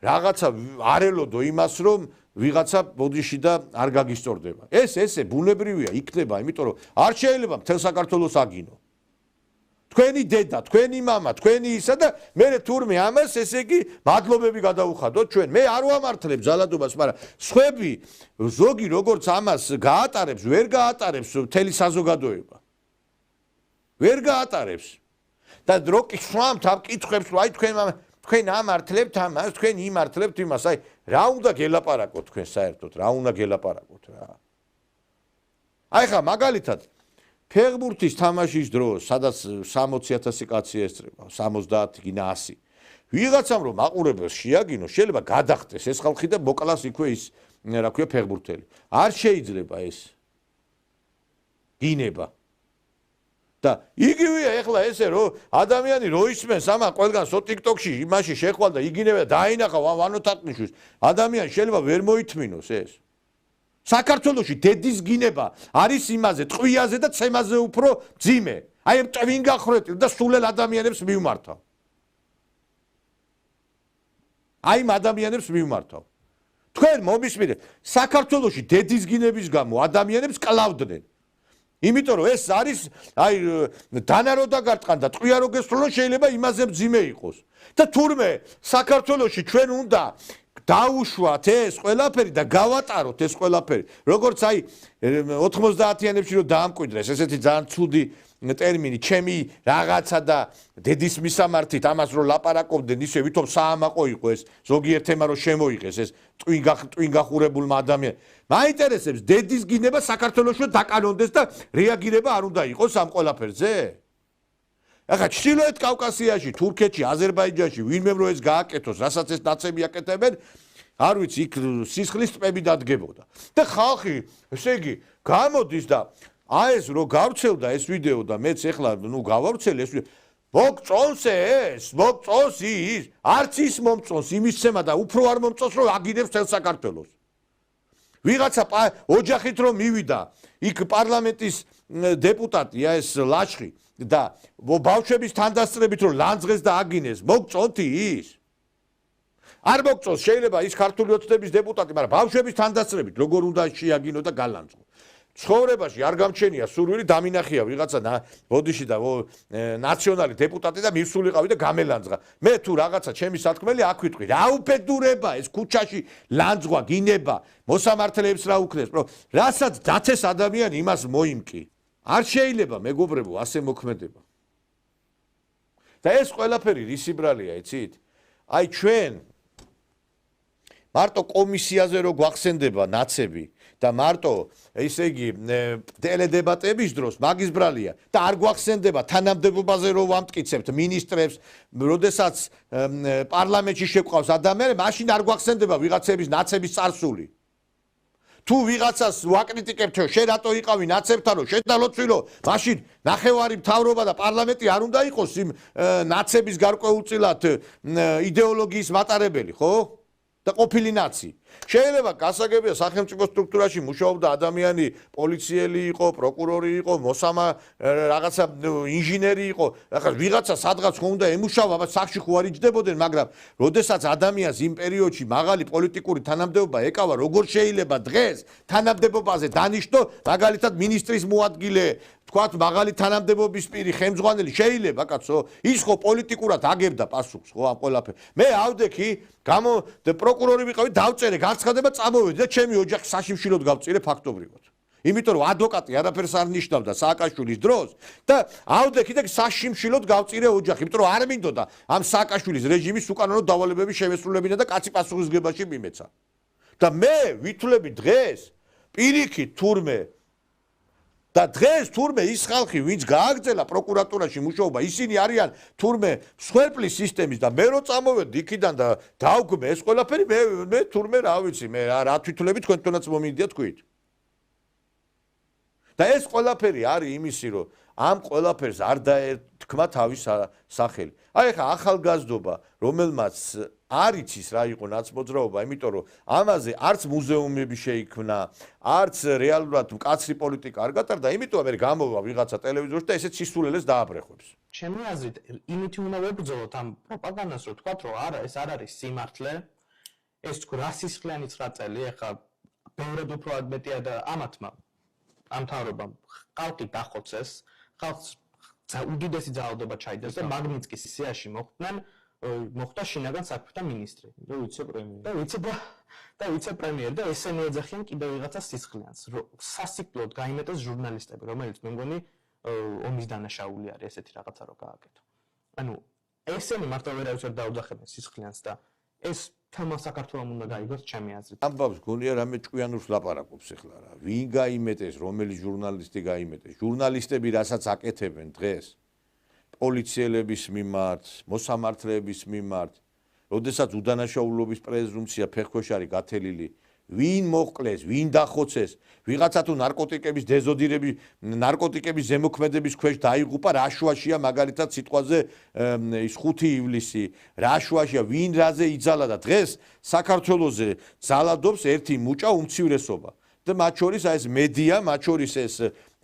A: რაღაცა არ ელოდო იმას, რომ ვიღაცა ბოდიში და არ გაგისწორდება. ესე ბუნებრივია, იქნება, იმიტომ რომ არ შეიძლება მთელ საქართველოს აგინო. თქვენი დედა, თქვენი მამა, თქვენი ისა და მე თურმე ამას ესე იგი მადლობები გადაუხადოთ ჩვენ. მე არ ვამართლებ ზალადობას, მაგრამ სხვები ზოგი როგორც ამას გაატარებს, ვერ გაატარებს მთელი საზოგადოება. ვერ გაატარებს. და როკი შვამთ ამ კითხვებს, რომ აი თქვენ ამართლებთ ამას, თქვენ იმართლებთ იმას, აი რა უნდა გელაპარაკოთ თქვენ საერთოდ, რა უნდა გელაპარაკოთ რა. აი ხა მაგალითად ფეხბურთის თამაშის დროს, სადაც 60000 კაცი ესწრება, 70 კი 100. ვიღაცამ რომ მაყურებელს შეაგინო, შეიძლება გადახდეს ეს ხალხი და მოკლას იქვე ის, რა ქვია, ფეხბურთელი. არ შეიძლება ეს. გინება. და იგივეა ეხლა ესე რომ ადამიანი რო ისმენს ამან ყველგან TikTok-ში იმაში შეხვალ და იგინება და დაინახა ვანო თარხნიშვილს. ადამიანი შეიძლება ვერ მოითმინოს ეს. საქართველოში დედის გინება არის იმაზე, ტყვიაზე და ცემაზე უფრო ძიმე. აი ამ ტვინგახრეტილ და სულელ ადამიანებს მივმართავ. აი ამ ადამიანებს მივმართავ. თქვენ მომისმინეთ, საქართველოში დედის გინების გამო ადამიანებს კლავდნენ. იმიტომ რომ ეს არის აი დანარო დაგარტყან და ტყვია რო გესროლო შეიძლება იმაზე ძიმე იყოს. და თურმე საქართველოში ჩვენ უნდა დაუშვათ ეს ყველაფერი და გავატაროთ ეს ყველაფერი. როგორც აი 90-იანებში რომ დაამკვიდრეს ესეთი ძალიან ცუდი ტერმინი ჩემი რაღაცა და დედის მისამართით ამას რომ ლაპარაკობდნენ ისე ვითომ საამაყო იყო ეს ზოგიერთ თემა რომ შემოიღეს ეს ტვინგახურებულმა ადამიანებმა. მაინტერესებს დედის გინება საქართველოში დაკანონდეს და რეაგირება არ უნდა იყოს ამ ყველაფერზე? ახლა ჩრდილოეთ კავკასიაში, თურქეთში, აზერბაიჯანში ვინმე რო ეს გააკეთოს, რასაც ეს ნაცები აკეთებენ, არ ვიცი, იქ სისხლის ტბები დადგებოდა. და ხალხი, ესე იგი, გამოდის და აი ეს რო გავრცელდა ეს ვიდეო და მეც ეხლა გავავრცელე ეს მოგწონს ეს, მოგწონს ის, არც ის მომწონს იმის ცემა და უფრო არ მომწონს რომ აგინებს თელ საქართველოს. ვიღაცა ოჯახით რომ მივიდა, იქ პარლამენტის დეპუტატია ეს ლაშხი და ბავშვების თანდასწრებით რომ ლანძღეს და აგინეს, მოგწონთ ის? არ მოგწონს შეიძლება ის ქართული ოცნების დეპუტატი, მაგრამ ბავშვების თანდასწრებით როგორ უნდა შეაგინო და გალანძღო. ცხოვრებაში არ გამჩენია სურვილი დამინახია ვიღაცა ბოდიში და ნაციონალი დეპუტატი და მივსულიყავი და გამელანძღა. მე თუ რაღაცა ჩემი სათქმელი აქ ვიტყვი, რა უბედურება ეს ქუჩაში ლანძღვა, გინება, მოსამართლეებს რა უქნეს, რასაც დათეს ადამიანი იმას მოიმკი. არ შეიძლება მეგობრებო ასე მოქმედება. და ეს ყველაფერი რისი ბრალია, იცით? აი ჩვენ მარტო კომისიაზე რო გვახსენდება ნაცები და მარტო ესე იგი ტელედებატების დროს მაგის ბრალია და არ გვახსენდება თანამდებობაზე რო ვამტკიცებთ მინისტრებს, როდესაც პარლამენტში შეყვავს ადამიანი, მაშინ არ გვახსენდება ვიღაცების ნაცების წარსული. თუ ვიღაცას ვაკრიტიკებთ, შენ რატო იყავი ნაცებთან, რომ შედალოცვილო, მაშინ ნახევარი მთავრობა და პარლამენტი არ უნდა იყოს იმ ნაცების გარკვეულწილად იდეოლოგიის მატარებელი, ხო? და ყოფილი ნაცი. შეიძლება გასაგებია სახელმწიფო სტრუქტურაში მუშაობდა ადამიანი, პოლიციელი იყო, პროკურორი იყო, რაღაცა ინჟინერი იყო, ახლა ვიღაცა სადღაც უნდა ემუშავა, აბა სახში ხო არ იჯდებოდნენ, მაგრამ როდესაც ადამიანს იმ პერიოდში მაღალი პოლიტიკური თანამდებობა ეკავა, როგორ შეიძლება დღეს თანამდებობაზე დანიშნო, მაგალითად მინისტრის მოადგილე, თქვათ მაღალი თანამდებობის პირი, ხელმძღვანელი შეიძლება კაცო, ის ხო პოლიტიკურად აგებდა პასუხს, ხო ამ ყველაფერს. მე ავდექი, პროკურორი ვიყავი, დავწერე განცხადება წამოვედი და ჩემი ოჯახი საშიმშილოდ გავწირე ფაქტობრივად. იმიტომ რომ ადვოკატი არაფერს არ ნიშნავდა სააკაშვილის დროს და ავდექი და საშიმშილოდ გავწირე ოჯახი, იმიტომ რომ არ მინდოდა ამ სააკაშვილის რეჟიმის უკანონო დავალებები შევესრულებინა და კაცი პასუხისმგებაში მიმეცა. და მე ვითვლები დღეს პირიქით თურმე და დღეს თურმე ის ხალხი, ვინც გააგრძელა პროკურატურაში მუშაობა, ისინი არიან თურმე მსხვერპლის სისტემის და მე რო წამოვედი იქიდან და დავგვე ეს ყველაფერი, მე თურმე რა ვიცი, მე რა თვითვლები თქვენ თვითონაც მომინდია თქვით. და ეს ყველაფერი არის იმისი, რომ ამ ყველაფერს არ დაეთქმა თავის სახელი. აი ხა ახალგაზრდობა, რომელმაც არ იცის რა იყო ნაცმოძრაობა, იმიტომ რომ ამაზე არც მუზეუმები შეიქმნა, არც რეალურად მკაცრი პოლიტიკა არ გატარდა, იმიტომ მე გამოვა ვიღაცა ტელევიზორში და ესეც სისულელეს დააბრეხვებს.
R: ჩემი აზრით, იმით უნდა ვებრძოლოთ ამ პროპაგანდას, რომ თქვათ, რომ არა, ეს არ არის სიმართლე, ეს თქვა რასისხლიანი 9 წელი, ეხა ბევრად უფრო ადმეტია და ამათმა ამ თავრობამ ხალხი დახოცეს, ხალხს უდიდესი ძალადობა ჩაიდეს და მაგნიტსკის სიაში მოხდა შინაგან საქმეთა მინისტრი და ვიცე-პრემიერი და ესენი ეძახიან კიდევ ვიღაცა სისხლიანს, სასიკვდილოდ გაიმეტეს ჟურნალისტები, რომელიც მე მგონი ომის დანაშაული არის ესეთი რაღაცა რო გააკეთო. ანუ ესენი მარტო ვერავის ვერ დაუძახებენ სისხლიანს და ეს თემა საქართველოს უნდა გაიგოს ჩემი აზრით.
A: ამბავს გონია რამე ჭკვიანურს ლაპარაკობს ახლა რა. ვინ გაიმეტეს, რომელი ჟურნალისტი გაიმეტეს? ჟურნალისტები რასაც აკეთებენ დღეს პოლიციელების მიმართ, მოსამართლეების მიმართ, როდესაც უდანაშაულობის პრეზუმპცია ფეხქვეშ არის გათელილი, ვინ მოყლეს, ვინ დახოცეს, ვიღაცა თუ ნარკოტიკების დეზოდირების, ნარკოტიკების ზემოქმედების ქვეშ დაიღუპა, რა შუაშია მაგალითად სიტყვაზე ის 5 ივლისი, რა შუაშია, ვინ რაზე იძალა და დღეს საქართველოზე ძალადობს ერთი მუჭა უმცირესობა. და მათ შორის ეს მედია, მათ შორის ეს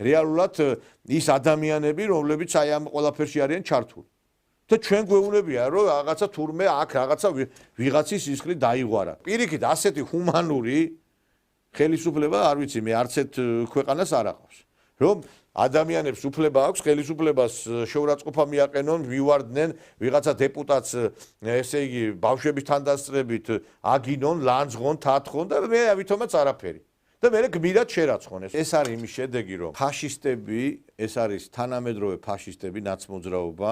A: რეალურად ის ადამიანები, რომლებიც აი ამ ყველაფერში არიან ჩართული. და ჩვენ გვეუბნებია, რომ რაღაცა თურმე აქ რაღაცა ვიღაცის სისხლი დაიღვარა. პირიქით ასეთი ჰუმანური ხელისუფლება, არ ვიცი, მე არცეთ ქვეყანას არ აყავს. რომ ადამიანებს უფლება აქვს ხელისუფლებას შეურაცხყოფა მიაყენონ, მივარდნენ ვიღაცა დეპუტატს, ესე იგი, ბავშვების თანდასწრებით აგინონ, ლანძღონ, თათხონ და მე ავითომაც არაფერი. და მე გმირად შერაცხონ ეს. ეს არის იმის შედეგი, რომ ფაშისტები, ეს არის თანამედროვე ფაშისტები, ნაცმოძრაობა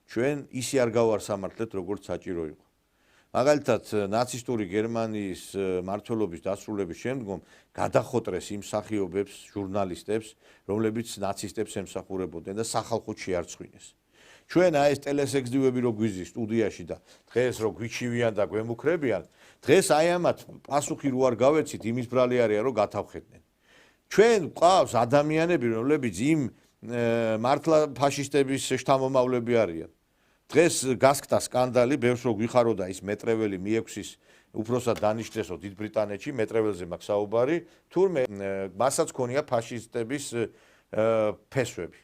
A: ჩვენ ისე არ გავარსამართლეთ, როგორც საჭირო იყო. მაგალითად, ნაცისტური გერმანიის მმართველობის დასრულების შემდგომ გადახოტრეს იმ მსახიობებს, ჟურნალისტებს, რომლებიც ნაცისტებს ემსახურებოდნენ და სახალხოდ შეარცხვინეს. ჩვენ აი ეს ტელესეგზივები რო გვიზის სტუდიაში და დღეს რო გვიჩივიან და გვემუქრებიან, დღეს აი ამათ პასუხი რო არ გავეცით, იმის ბრალი არიან რომ გათავხედნენ. ჩვენ ყავს ადამიანები, რომლებიც იმ მართლა ფაშისტების შთამომავლები არიან. დღეს გასკდა სკანდალი, ბევრს რო გვიხაროდა ის მეტრეველი მიექვსის უფროსად დანიშნესო დიდ ბრიტანეთში, მეტრეველზე მაქვს საუბარი, თურმე მასაც ქონია ფაშისტების ფესვები.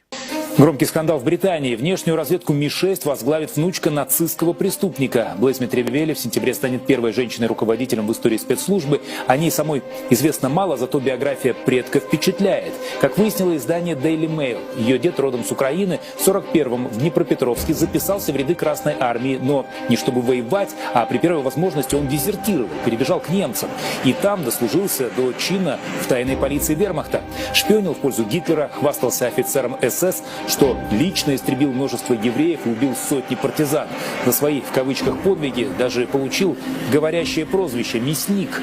S: Громкий скандал в Британии. Внешнюю разведку Ми-6 возглавит внучка нацистского преступника. Блейз Метревели в сентябре станет первой женщиной-руководителем в истории спецслужбы. О ней самой известно мало, зато биография предка впечатляет. Как выяснило издание Daily Mail, ее дед родом с Украины в 1941-м в Днепропетровске записался в ряды Красной Армии, но не чтобы воевать, а при первой возможности он дезертировал, перебежал к немцам. И там дослужился до чина в тайной полиции вермахта. Шпионил в пользу Гитлера, хвастался офицером СС, что лично истребил множество евреев и убил сотни партизан. За свои, в кавычках, подвиги даже получил говорящее прозвище «Мясник».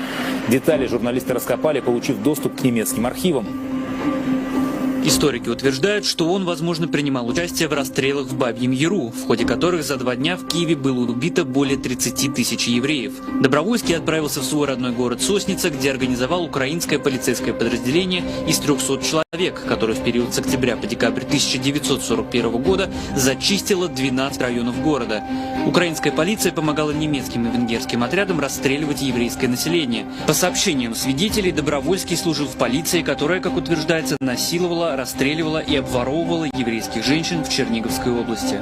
S: Детали журналисты раскопали, получив доступ к немецким архивам.
T: Историки утверждают, что он, возможно, принимал участие в расстрелах в Бабьем Яру, в ходе которых за 2 дня в Киеве было убито более 30 тысяч евреев. Добровольский отправился в свой родной город Сосница, где организовал украинское полицейское подразделение из 300 человек, которое в период с октября по декабрь 1941 года зачистило 12 районов города. Украинская полиция помогала немецким и венгерским отрядам расстреливать еврейское население. По сообщениям свидетелей, Добровольский служил в полиции, которая, как утверждается, насиловала, расстреливала и обворовывала еврейских женщин в Черниговской области.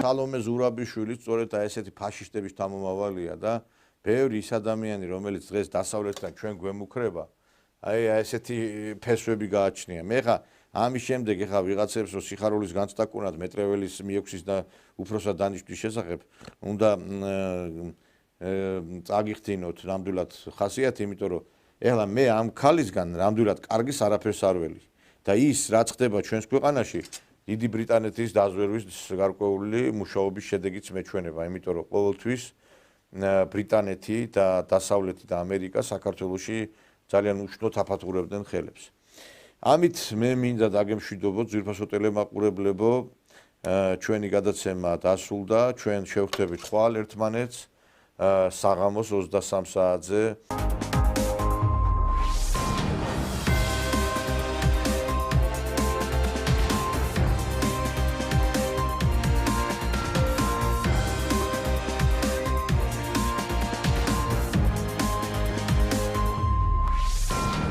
A: Salome Zurabiშვილი სწორედ ესეთი ფაშისტების თავმომავალია და ბევრი ის ადამიანი, რომელიც დღეს დასავლეთთან ჩვენ გვემუქრება, აი ესეთი ფესვები გააჩნია. მე ხა ამის შემდეგ ხა ვიღაცებს რო სიხარულის განცდაკუნად მეტრეველის მიექვსის და უფროსად დანიშნვის შესახებ უნდა წაგიხდინოთ ნამდვილად ხასიათი, იმიტომ რომ ეხლა მე ამ ქალისგან ნამდვილად კარგის არაფერს არ ველი. და ის რაც ხდება ჩვენს ქვეყანაში დიდი ბრიტანეთის დაზვერვის გარკვეული მუშაობის შედეგიც მეჩვენება, იმიტომ რომ ყოველთვის ბრიტანეთი და დასავლეთი და ამერიკა საქართველოში ძალიან უშნო თაფათურებდნენ ხელებს. ამით მე მინდა დაგემშვიდობო ძვირფასო ტელემაყურებლებო, ჩვენი გადაცემა დასრულდა, ჩვენ შევხვდებით ხვალ ერთმანეთს საღამოს 23 საათზე.